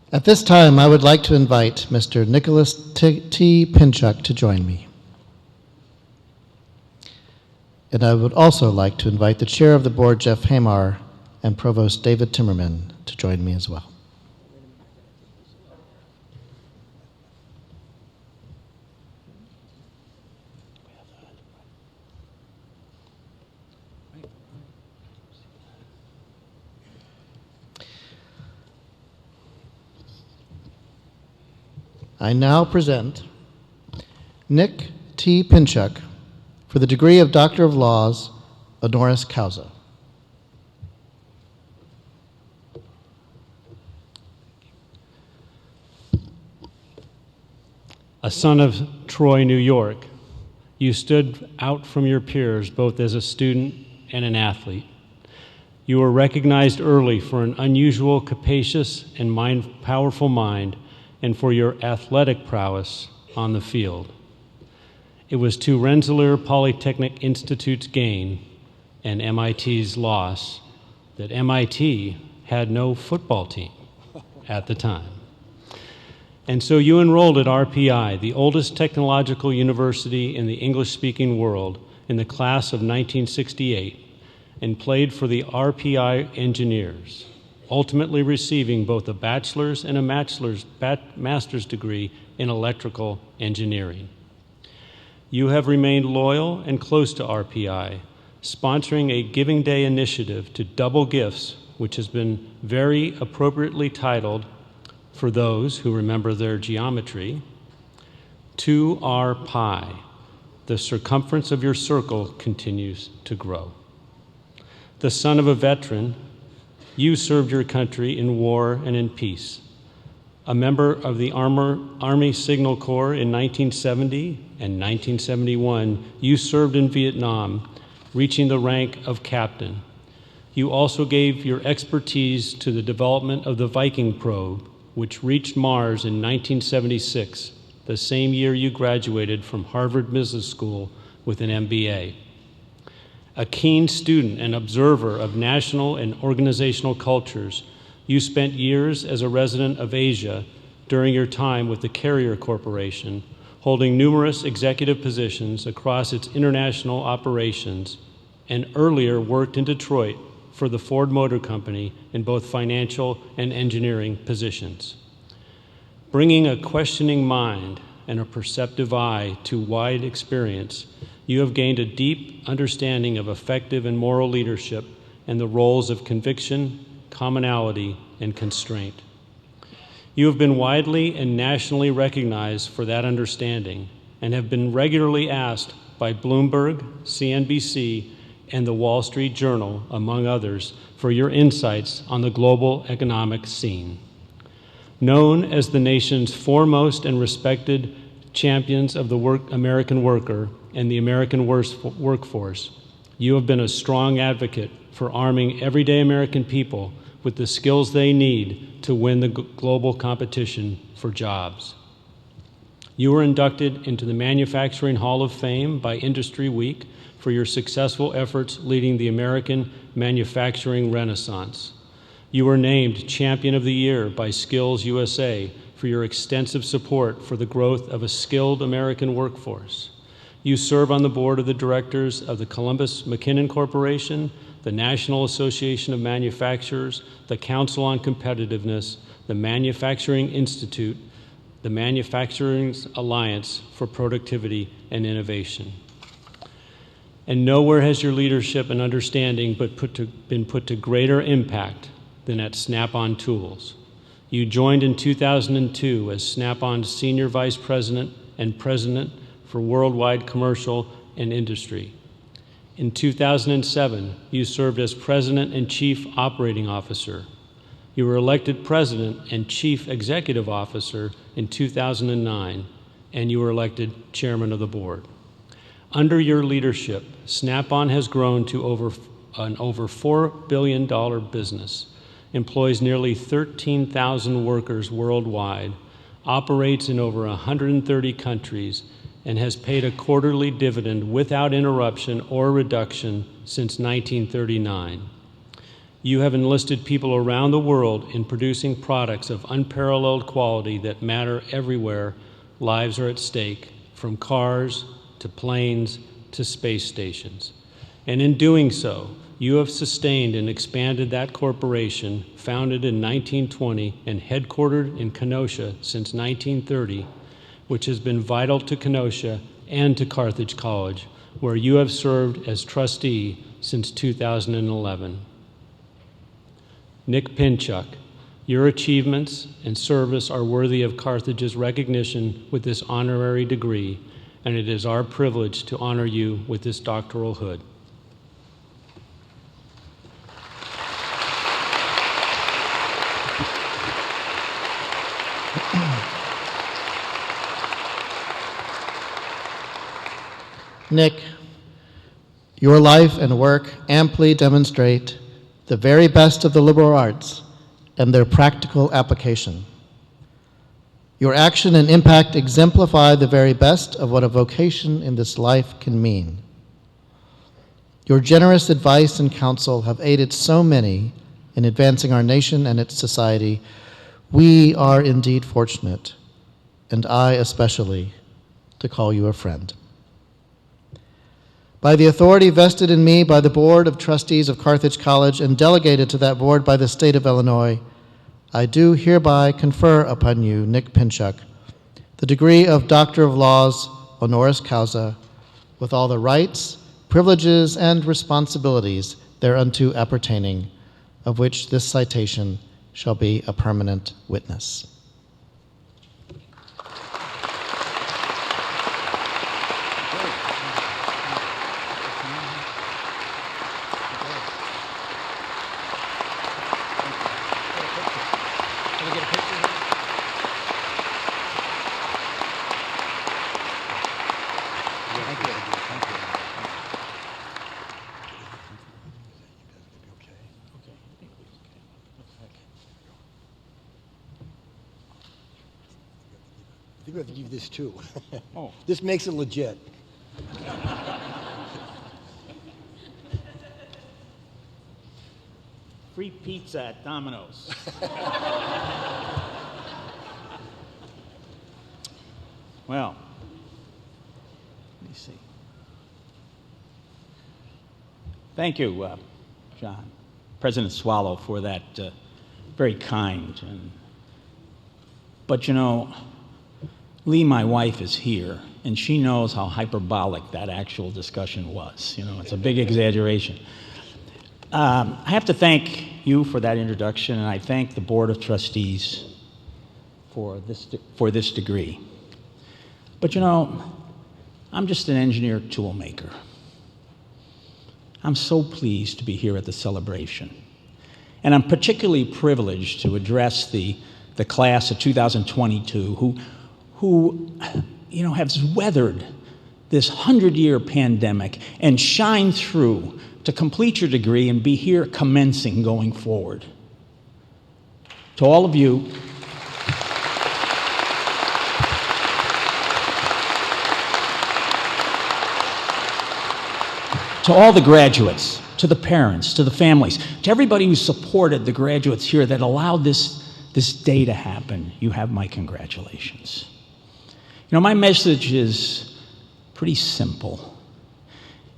At this time, I would like to invite Mr. Nicholas T. Pinchuk to join me. And I would also like to invite the Chair of the Board, Jeff Hamar, and Provost David Timmerman to join me as well. I now present Nick T. Pinchuk for the degree of Doctor of Laws, honoris causa. A son of Troy, New York, you stood out from your peers both as a student and an athlete. You were recognized early for an unusual, capacious, and powerful mind, and for your athletic prowess on the field. It was to Rensselaer Polytechnic Institute's gain and MIT's loss that MIT had no football team at the time. And so you enrolled at RPI, the oldest technological university in the English-speaking world, in the class of 1968, and played for the RPI Engineers, ultimately receiving both a bachelor's and a master's degree in electrical engineering. You have remained loyal and close to RPI, sponsoring a Giving Day initiative to double gifts, which has been very appropriately titled, for those who remember their geometry, 2R pi. The circumference of your circle continues to grow. The son of a veteran, you served your country in war and in peace. A member of the Army Signal Corps in 1970 and 1971, you served in Vietnam, reaching the rank of captain. You also gave your expertise to the development of the Viking probe, which reached Mars in 1976, the same year you graduated from Harvard Business School with an MBA. A keen student and observer of national and organizational cultures, you spent years as a resident of Asia during your time with the Carrier Corporation, holding numerous executive positions across its international operations, and earlier worked in Detroit for the Ford Motor Company in both financial and engineering positions. Bringing a questioning mind and a perceptive eye to wide experience, you have gained a deep understanding of effective and moral leadership and the roles of conviction, commonality, and constraint. You have been widely and nationally recognized for that understanding and have been regularly asked by Bloomberg, CNBC, and the Wall Street Journal, among others, for your insights on the global economic scene. Known as the nation's foremost and respected champions of the American worker and the American workforce, you have been a strong advocate for arming everyday American people with the skills they need to win the global competition for jobs. You were inducted into the Manufacturing Hall of Fame by Industry Week for your successful efforts leading the American manufacturing renaissance. You were named Champion of the Year by Skills USA for your extensive support for the growth of a skilled American workforce. You serve on the board of the directors of the Columbus McKinnon Corporation, the National Association of Manufacturers, the Council on Competitiveness, the Manufacturing Institute, the Manufacturing Alliance for Productivity and Innovation. And nowhere has your leadership and understanding been put to greater impact than at Snap-on Tools. You joined in 2002 as Snap-on's Senior Vice President and President for Worldwide Commercial and Industry. In 2007, you served as President and Chief Operating Officer. You were elected President and Chief Executive Officer in 2009, and you were elected Chairman of the Board. Under your leadership, Snap-on has grown to an over $4 billion business, employs nearly 13,000 workers worldwide, operates in over 130 countries, and has paid a quarterly dividend without interruption or reduction since 1939. You have enlisted people around the world in producing products of unparalleled quality that matter everywhere lives are at stake, from cars to planes to space stations. And in doing so, you have sustained and expanded that corporation, founded in 1920 and headquartered in Kenosha since 1930, which has been vital to Kenosha and to Carthage College, where you have served as trustee since 2011. Nick Pinchuk, your achievements and service are worthy of Carthage's recognition with this honorary degree, and it is our privilege to honor you with this doctoral hood. Nick, your life and work amply demonstrate the very best of the liberal arts and their practical application. Your action and impact exemplify the very best of what a vocation in this life can mean. Your generous advice and counsel have aided so many in advancing our nation and its society. We are indeed fortunate, and I especially, to call you a friend. By the authority vested in me by the Board of Trustees of Carthage College and delegated to that board by the state of Illinois, I do hereby confer upon you, Nick Pinchuk, the degree of Doctor of Laws, honoris causa, with all the rights, privileges, and responsibilities thereunto appertaining, of which this citation shall be a permanent witness. I think we have to give you this too. Oh. This makes it legit. Free pizza at Domino's. Well, let me see. Thank you, John, President Swallow, for that very kind. But you know, Lee, my wife, is here, and she knows how hyperbolic that actual discussion was. You know, it's a big exaggeration. I have to thank you for that introduction, and I thank the Board of Trustees for this degree. But you know, I'm just an engineer toolmaker. I'm so pleased to be here at the celebration. And I'm particularly privileged to address the class of 2022 who you know, has weathered this 100-year pandemic and shined through to complete your degree and be here commencing going forward. To all of you, to all the graduates, to the parents, to the families, to everybody who supported the graduates here that allowed this day to happen, you have my congratulations. You know, my message is pretty simple.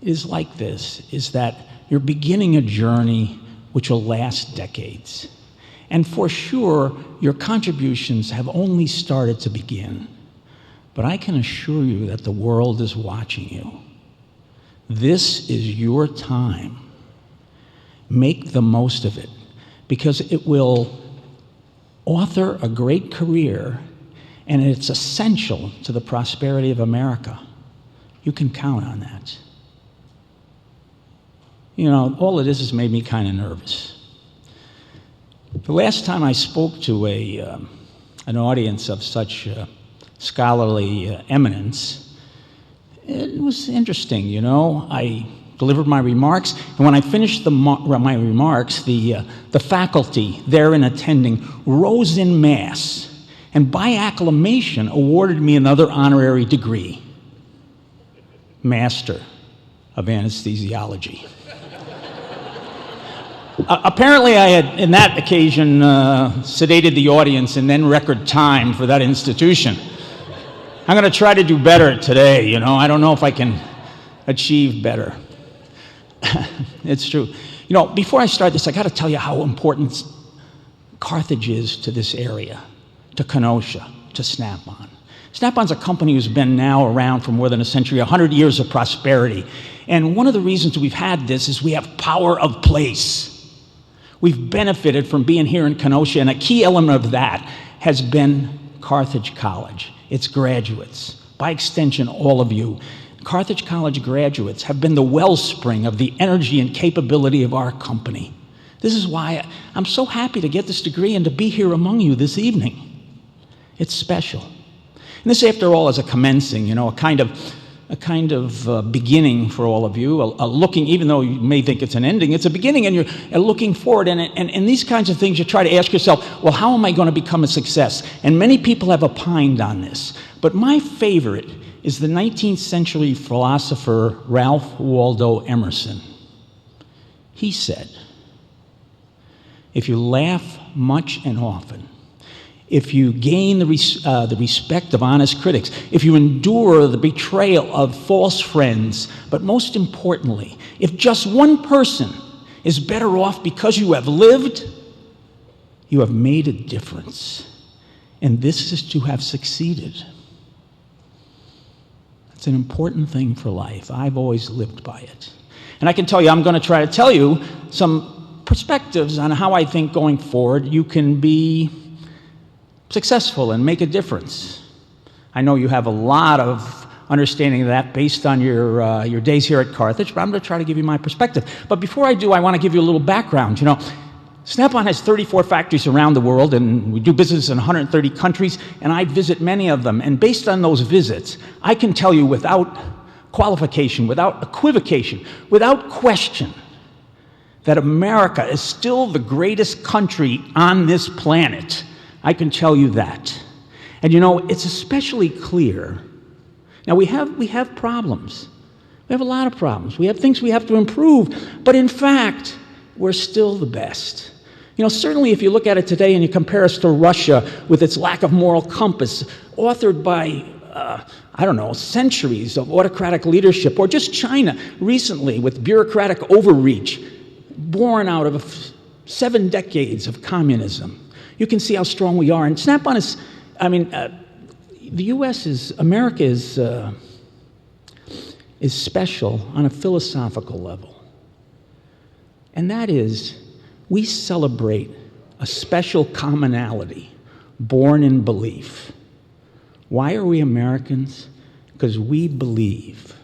It is like this, is that you're beginning a journey which will last decades. And for sure, your contributions have only started to begin. But I can assure you that the world is watching you. This is your time. Make the most of it, because it will author a great career, and it's essential to the prosperity of America. You can count on that. You know, all of this has made me kind of nervous. The last time I spoke to an audience of such scholarly eminence, it was interesting, you know. I delivered my remarks, and when I finished my remarks, the faculty there in attending rose in mass, and by acclamation awarded me another honorary degree, Master of Anesthesiology. Apparently I had, in that occasion, sedated the audience in then record time for that institution. I'm going to try to do better today, you know. I don't know if I can achieve better. It's true. You know, before I start this, I got to tell you how important Carthage is to this area, to Kenosha, to Snap-on. Snap-on's a company who's been now around for more than a century, 100 years of prosperity. And one of the reasons we've had this is we have power of place. We've benefited from being here in Kenosha, and a key element of that has been Carthage College, its graduates, by extension, all of you. Carthage College graduates have been the wellspring of the energy and capability of our company. This is why I'm so happy to get this degree and to be here among you this evening. It's special. And this, after all, is a commencing, you know, a kind of beginning for all of you, a looking, even though you may think it's an ending, it's a beginning, and you're looking forward. And these kinds of things, you try to ask yourself, well, how am I going to become a success? And many people have opined on this. But my favorite is the 19th century philosopher Ralph Waldo Emerson. He said, if you laugh much and often, if you gain the respect of honest critics, if you endure the betrayal of false friends, but most importantly, if just one person is better off because you have lived, you have made a difference. And this is to have succeeded. It's an important thing for life. I've always lived by it. And I can tell you, I'm going to try to tell you some perspectives on how I think going forward you can be successful and make a difference. I know you have a lot of understanding of that based on your days here at Carthage, but I'm going to try to give you my perspective. But before I do, I want to give you a little background. You know, Snap-on has 34 factories around the world, and we do business in 130 countries, and I visit many of them. And based on those visits, I can tell you without qualification, without equivocation, without question, that America is still the greatest country on this planet. I can tell you that. And you know, it's especially clear. Now, we have problems. We have a lot of problems. We have things we have to improve. But in fact, we're still the best. You know, certainly if you look at it today and you compare us to Russia with its lack of moral compass, authored by I don't know, centuries of autocratic leadership, or just China recently with bureaucratic overreach, born out of 7 decades of communism. You can see how strong we are. And Snap-on is, the U.S. America is special on a philosophical level. And that is, we celebrate a special commonality born in belief. Why are we Americans? Because we believe.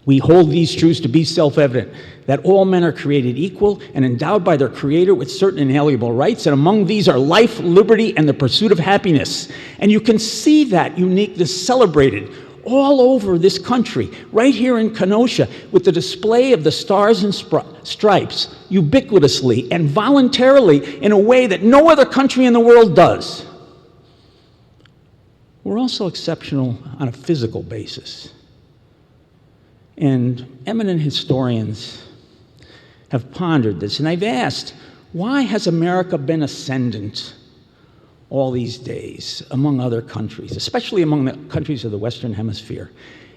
We hold these truths to be self-evident, that all men are created equal and endowed by their Creator with certain inalienable rights, and among these are life, liberty, and the pursuit of happiness. And you can see that uniqueness celebrated all over this country, right here in Kenosha, with the display of the stars and stripes ubiquitously and voluntarily in a way that no other country in the world does. We're also exceptional on a physical basis. And eminent historians have pondered this, and they've asked, why has America been ascendant all these days among other countries, especially among the countries of the Western Hemisphere?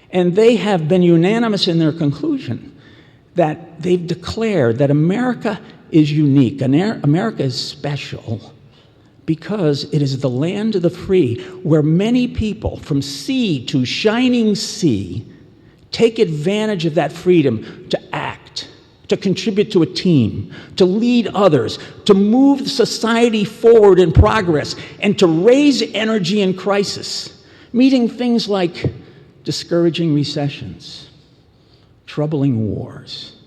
And they have been unanimous in their conclusion that they've declared that America is unique, America is special, because it is the land of the free, where many people from sea to shining sea take advantage of that freedom to act, to contribute to a team, to lead others, to move society forward in progress, and to raise energy in crisis, meeting things like discouraging recessions, troubling wars,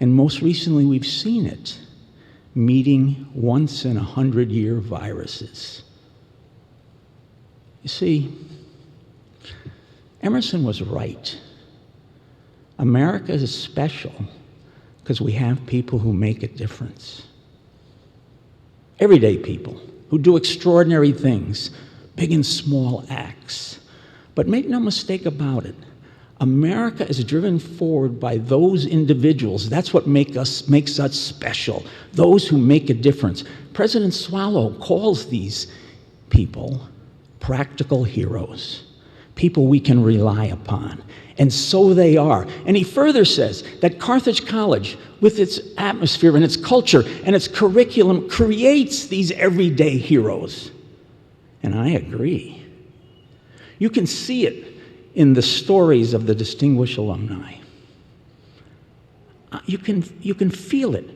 and most recently we've seen it, meeting once-in-a-100-year viruses. You see, Emerson was right. America is special because we have people who make a difference. Everyday people who do extraordinary things, big and small acts. But make no mistake about it, America is driven forward by those individuals. That's what makes us special, those who make a difference. President Swallow calls these people practical heroes, people we can rely upon. And so they are. And he further says that Carthage College, with its atmosphere and its culture and its curriculum, creates these everyday heroes. And I agree. You can see it in the stories of the distinguished alumni. You can feel it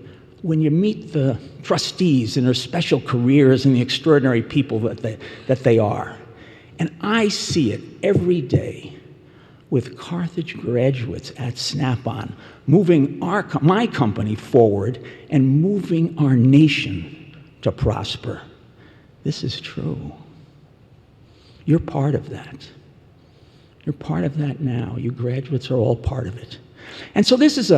when you meet the trustees and their special careers and the extraordinary people that they are. And I see it every day with Carthage graduates at Snap-on, moving my company forward and moving our nation to prosper. This is true. You're part of that. You're part of that now. You graduates are all part of it. And so this is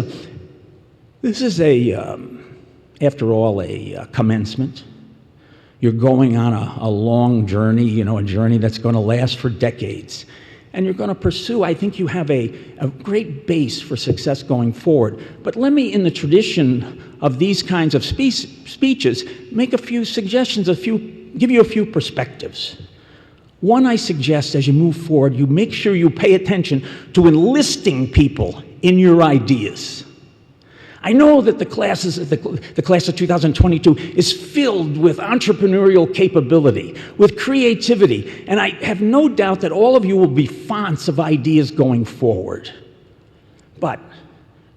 after all, a commencement. You're going on a long journey, a journey that's going to last for decades. And you're going to pursue, I think you have a great base for success going forward. But let me, in the tradition of these kinds of speeches, make a few suggestions, give you a few perspectives. One, I suggest as you move forward, you make sure you pay attention to enlisting people in your ideas. I know that the class of 2022 is filled with entrepreneurial capability, with creativity, and I have no doubt that all of you will be fonts of ideas going forward. But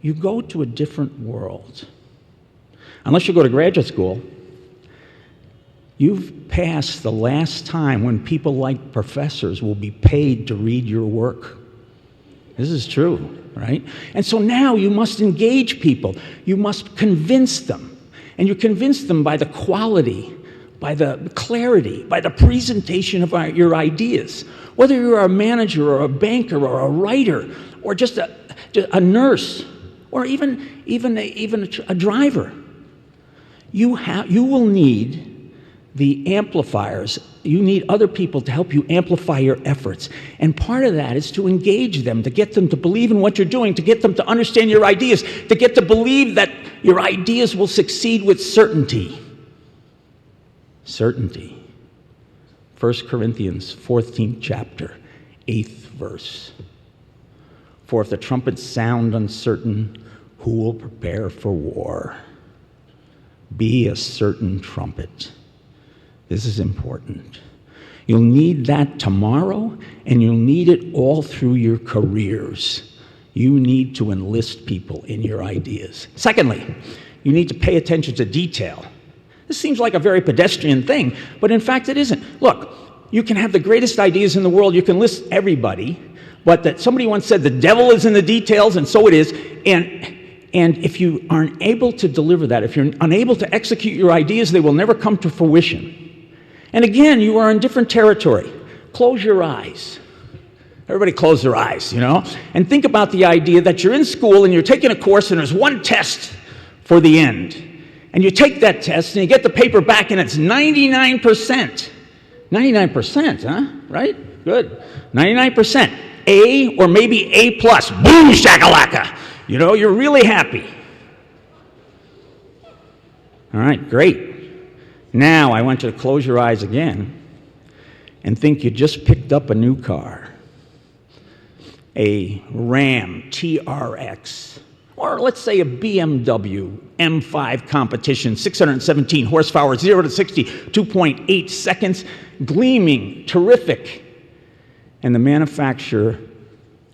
you go to a different world. Unless you go to graduate school, you've passed the last time when people like professors will be paid to read your work. This is true, right? And so now you must engage people. You must convince them. And you convince them by the quality, by the clarity, by the presentation of your ideas. Whether you're a manager or a banker or a writer or just a nurse or even a driver, you will need the amplifiers. You need other people to help you amplify your efforts. And part of that is to engage them, to get them to believe in what you're doing, to get them to understand your ideas, to get to believe that your ideas will succeed with certainty. Certainty. 1 Corinthians 14th chapter. 8th verse. For if the trumpets sound uncertain, who will prepare for war? Be a certain trumpet. This is important. You'll need that tomorrow, and you'll need it all through your careers. You need to enlist people in your ideas. Secondly, you need to pay attention to detail. This seems like a very pedestrian thing, but in fact it isn't. Look, you can have the greatest ideas in the world, you can list everybody, but that somebody once said the devil is in the details, and so it is, and if you aren't able to deliver that, if you're unable to execute your ideas, they will never come to fruition. And again, you are in different territory. Close your eyes. Everybody close their eyes, and think about the idea that you're in school and you're taking a course and there's one test for the end. And you take that test and you get the paper back and it's 99%. 99%, huh? Right? Good. 99%. A or maybe A+. Boom, shakalaka. You're really happy. All right, great. Now I want you to close your eyes again and think you just picked up a new car. A Ram TRX. Or let's say a BMW M5 competition, 617 horsepower, 0 to 60, 2.8 seconds, gleaming, terrific. And the manufacturer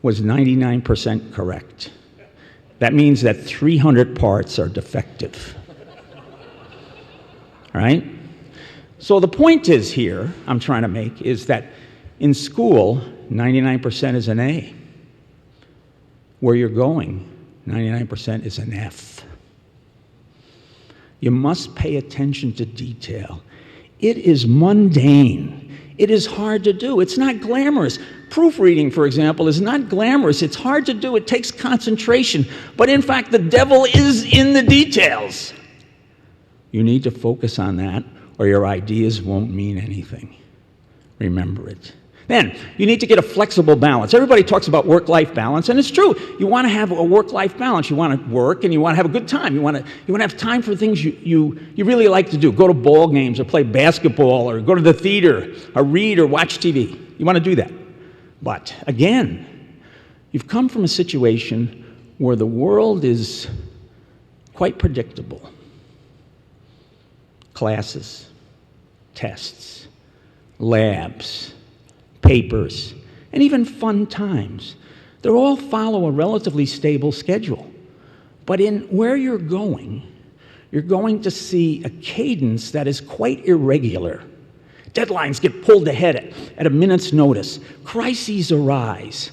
was 99% correct. That means that 300 parts are defective. Right? So the point is here, I'm trying to make, is that in school, 99% is an A. Where you're going, 99% is an F. You must pay attention to detail. It is mundane. It is hard to do. It's not glamorous. Proofreading, for example, is not glamorous. It's hard to do. It takes concentration. But in fact, the devil is in the details. You need to focus on that, or your ideas won't mean anything. Remember it. Then, you need to get a flexible balance. Everybody talks about work-life balance, and it's true. You want to have a work-life balance. You want to work, and you want to have a good time. You want to have time for things you really like to do. Go to ball games, or play basketball, or go to the theater, or read, or watch TV. You want to do that. But, again, you've come from a situation where the world is quite predictable. Classes, tests, labs, papers, and even fun times. They all follow a relatively stable schedule. But in where you're going to see a cadence that is quite irregular. Deadlines get pulled ahead at a minute's notice. Crises arise.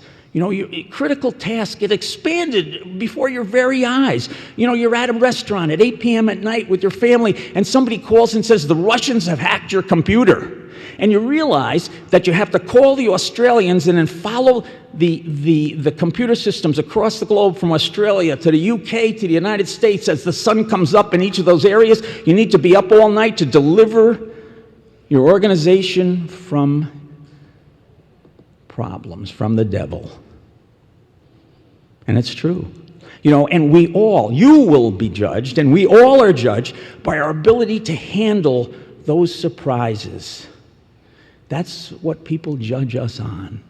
Critical tasks get expanded before your very eyes. You're at a restaurant at 8 p.m. at night with your family, and somebody calls and says, the Russians have hacked your computer. And you realize that you have to call the Australians and then follow the computer systems across the globe from Australia to the UK to the United States as the sun comes up in each of those areas. You need to be up all night to deliver your organization from problems, from the devil. And it's true. And you will be judged, and we all are judged by our ability to handle those surprises. That's what people judge us on.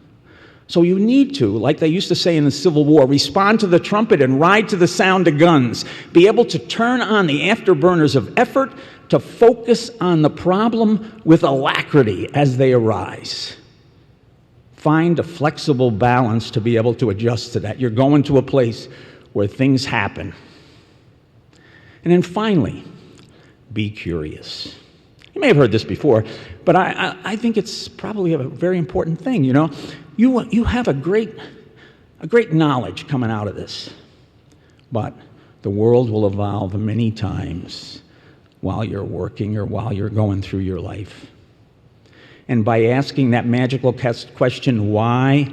So you need to, like they used to say in the Civil War, respond to the trumpet and ride to the sound of guns. Be able to turn on the afterburners of effort to focus on the problem with alacrity as they arise. Find a flexible balance to be able to adjust to that. You're going to a place where things happen. And then finally, be curious. You may have heard this before, but I think it's probably a very important thing. You have a great knowledge coming out of this, but the world will evolve many times while you're working or while you're going through your life. And by asking that magical question, why,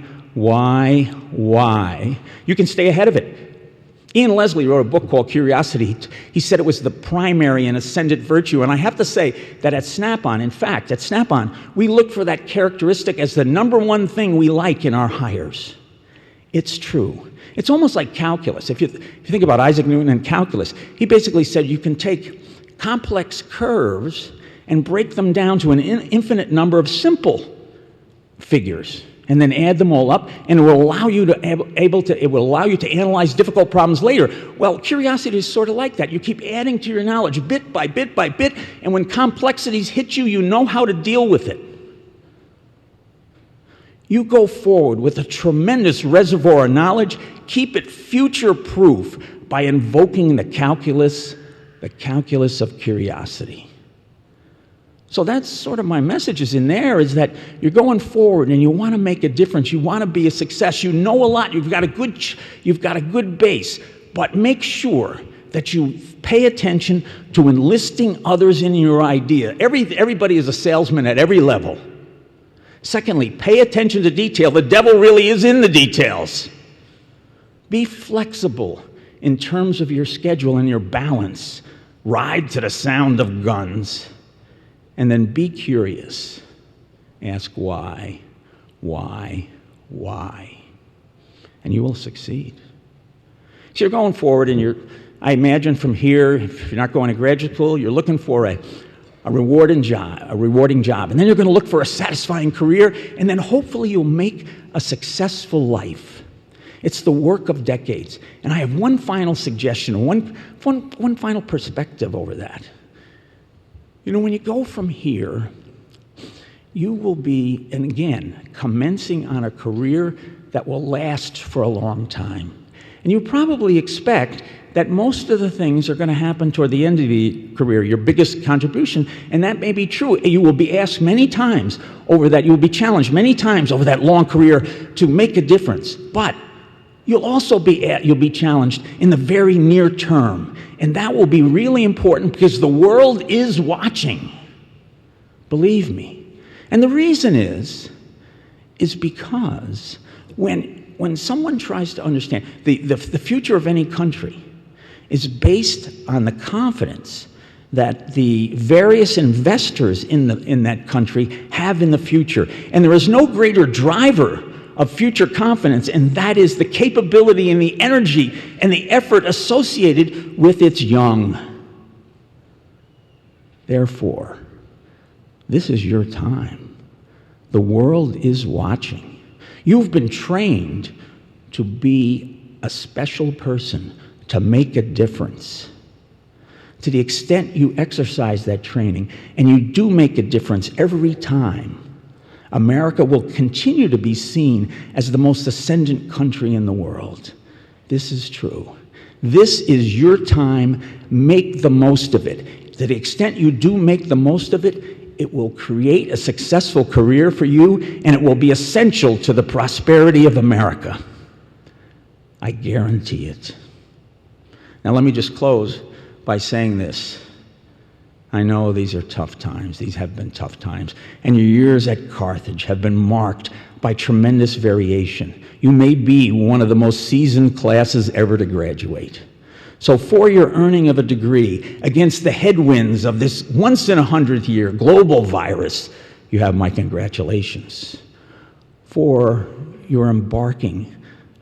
you can stay ahead of it. Ian Leslie wrote a book called Curiosity. He said it was the primary and ascendant virtue. And I have to say that at Snap-on, we look for that characteristic as the number one thing we like in our hires. It's true. It's almost like calculus. If you think about Isaac Newton and calculus, he basically said you can take complex curves and break them down to an infinite number of simple figures. and then add them all up, and it will allow you to analyze difficult problems later. Well, curiosity is sort of like that. You keep adding to your knowledge bit by bit by bit, and when complexities hit you, you know how to deal with it. You go forward with a tremendous reservoir of knowledge. Keep it future-proof by invoking the calculus of curiosity. So that's sort of my message is in there, is that you're going forward and you want to make a difference. You want to be a success. You know a lot. You've got a good base. But make sure that you pay attention to enlisting others in your idea. Everybody is a salesman at every level. Secondly, pay attention to detail. The devil really is in the details. Be flexible in terms of your schedule and your balance. Ride to the sound of guns. And then be curious. Ask why. And you will succeed. So you're going forward, and I imagine from here, if you're not going to graduate school, you're looking for a rewarding job. And then you're going to look for a satisfying career, and then hopefully you'll make a successful life. It's the work of decades. And I have one final suggestion, one final perspective over that. You know, when you go from here, you will be, and again, commencing on a career that will last for a long time. And you probably expect that most of the things are going to happen toward the end of the career, your biggest contribution, and that may be true. You will be asked many times over that, you will be challenged many times over that long career to make a difference. But you'll also be challenged in the very near term. And that will be really important because the world is watching. Believe me. And the reason is because when someone tries to understand, the future of any country is based on the confidence that the various investors in that country have in the future. And there is no greater driver of future confidence, and that is the capability and the energy and the effort associated with its young. Therefore, this is your time. The world is watching. You've been trained to be a special person, to make a difference. To the extent you exercise that training, and you do make a difference every time, America will continue to be seen as the most ascendant country in the world. This is true. This is your time. Make the most of it. To the extent you do make the most of it, it will create a successful career for you, and it will be essential to the prosperity of America. I guarantee it. Now let me just close by saying this. I know these are tough times. These have been tough times. And your years at Carthage have been marked by tremendous variation. You may be one of the most seasoned classes ever to graduate. So for your earning of a degree against the headwinds of this once-in-a-100-year global virus, you have my congratulations. For your embarking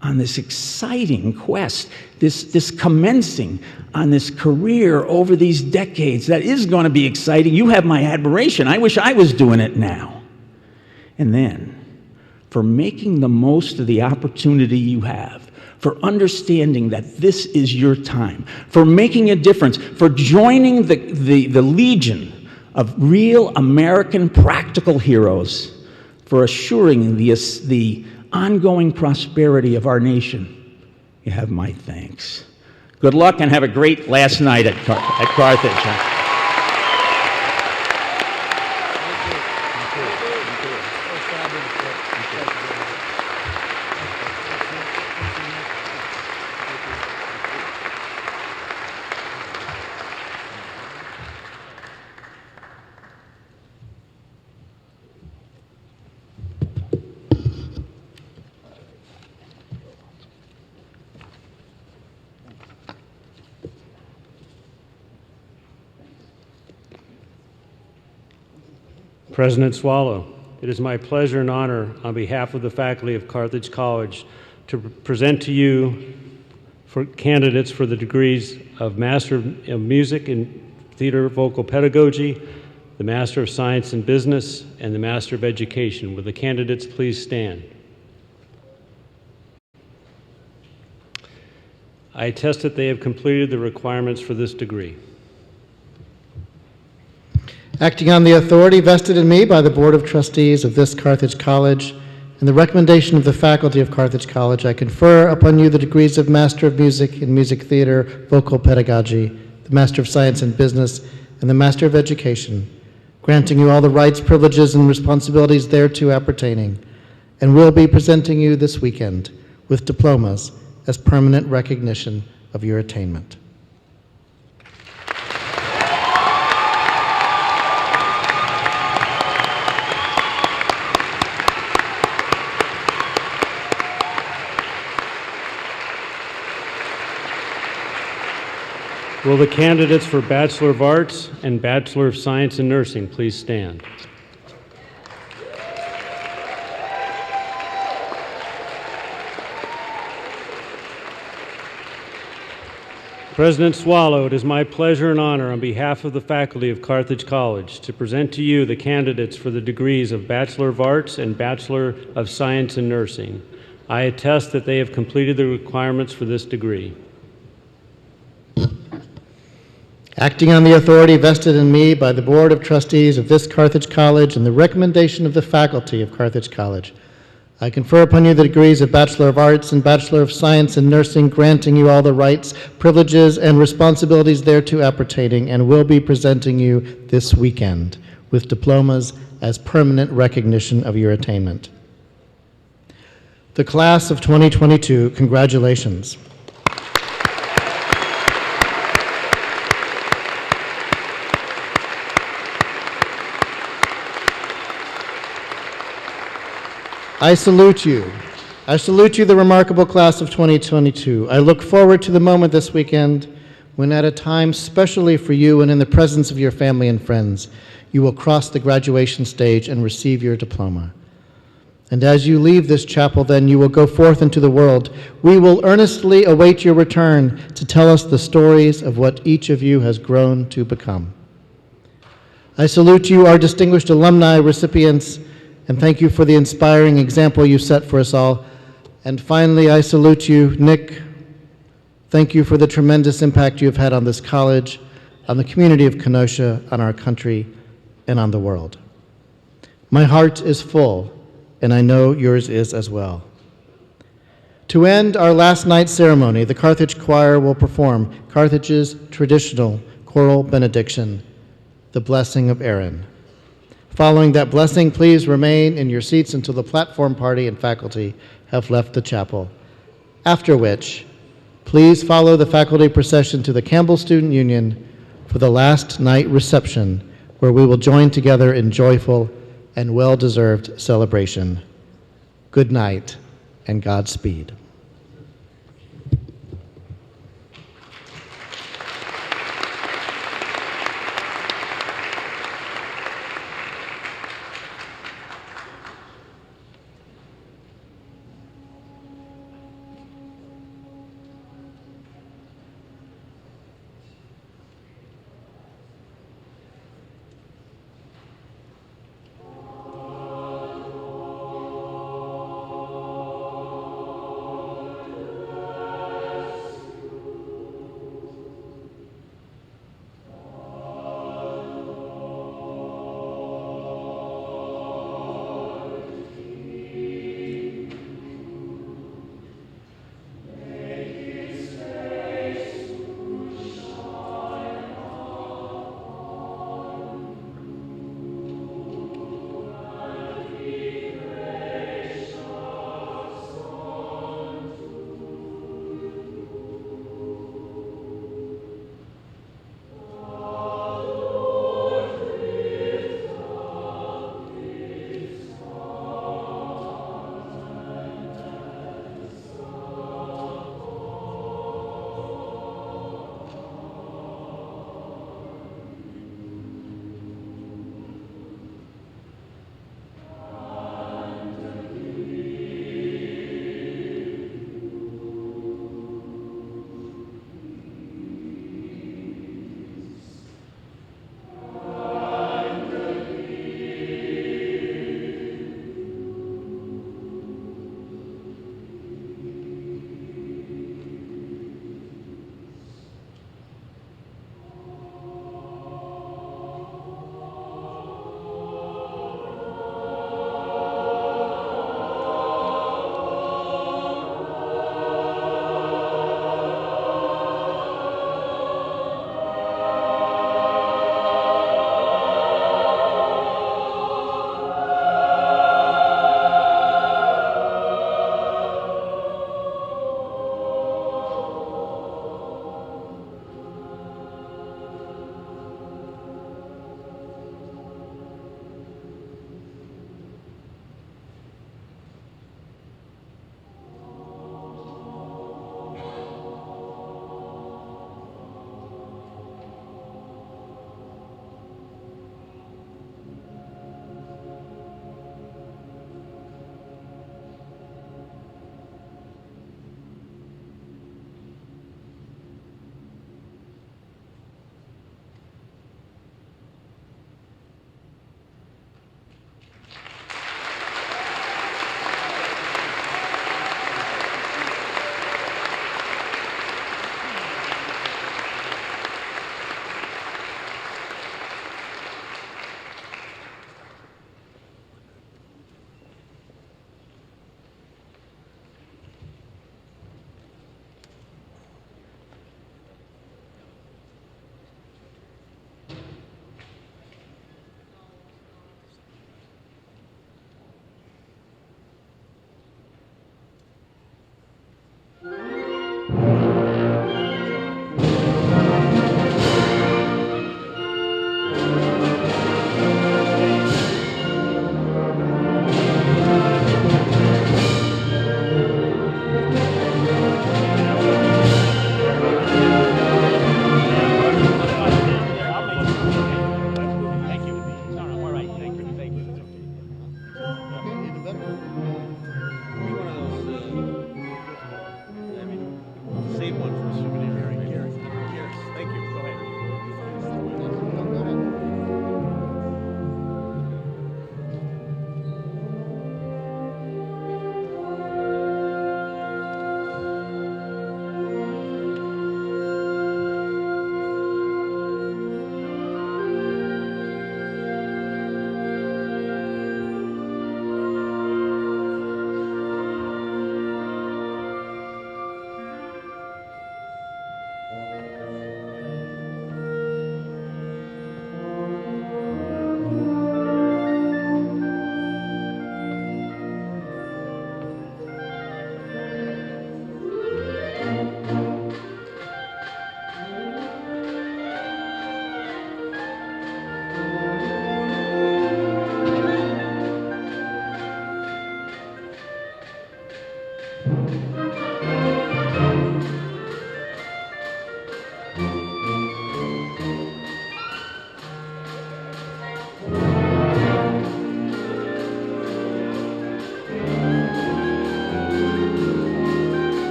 on this exciting quest, this commencing on this career over these decades that is going to be exciting. You have my admiration. I wish I was doing it now. And then, for making the most of the opportunity you have, for understanding that this is your time, for making a difference, for joining the legion of real American practical heroes, for assuring the ongoing prosperity of our nation. You have my thanks. Good luck and have a great last night at Carthage. President Swallow, it is my pleasure and honor on behalf of the faculty of Carthage College to present to you for candidates for the degrees of Master of Music in Theater Vocal Pedagogy, the Master of Science in Business, and the Master of Education. Will the candidates please stand? I attest that they have completed the requirements for this degree. Acting on the authority vested in me by the Board of Trustees of this Carthage College and the recommendation of the faculty of Carthage College, I confer upon you the degrees of Master of Music in Music Theater, Vocal Pedagogy, the Master of Science in Business, and the Master of Education, granting you all the rights, privileges, and responsibilities thereto appertaining, and will be presenting you this weekend with diplomas as permanent recognition of your attainment. Will the candidates for Bachelor of Arts and Bachelor of Science in Nursing please stand? President Swallow, it is my pleasure and honor on behalf of the faculty of Carthage College to present to you the candidates for the degrees of Bachelor of Arts and Bachelor of Science in Nursing. I attest that they have completed the requirements for this degree. Acting on the authority vested in me by the Board of Trustees of this Carthage College and the recommendation of the faculty of Carthage College, I confer upon you the degrees of Bachelor of Arts and Bachelor of Science in Nursing, granting you all the rights, privileges, and responsibilities thereto appertaining, and will be presenting you this weekend with diplomas as permanent recognition of your attainment. The class of 2022, congratulations. I salute you. I salute you, the remarkable class of 2022. I look forward to the moment this weekend when, at a time specially for you and in the presence of your family and friends, you will cross the graduation stage and receive your diploma. And as you leave this chapel, then, you will go forth into the world. We will earnestly await your return to tell us the stories of what each of you has grown to become. I salute you, our distinguished alumni, recipients, and thank you for the inspiring example you set for us all. And finally, I salute you, Nick. Thank you for the tremendous impact you have had on this college, on the community of Kenosha, on our country, and on the world. My heart is full, and I know yours is as well. To end our last night's ceremony, the Carthage Choir will perform Carthage's traditional choral benediction, the Blessing of Aaron. Following that blessing, please remain in your seats until the platform party and faculty have left the chapel, after which, please follow the faculty procession to the Campbell Student Union for the last night reception, where we will join together in joyful and well-deserved celebration. Good night and Godspeed.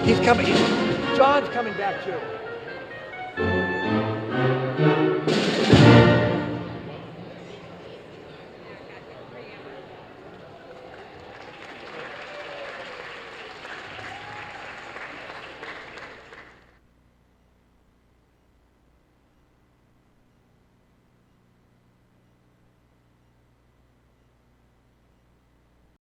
He's coming. John's coming back too.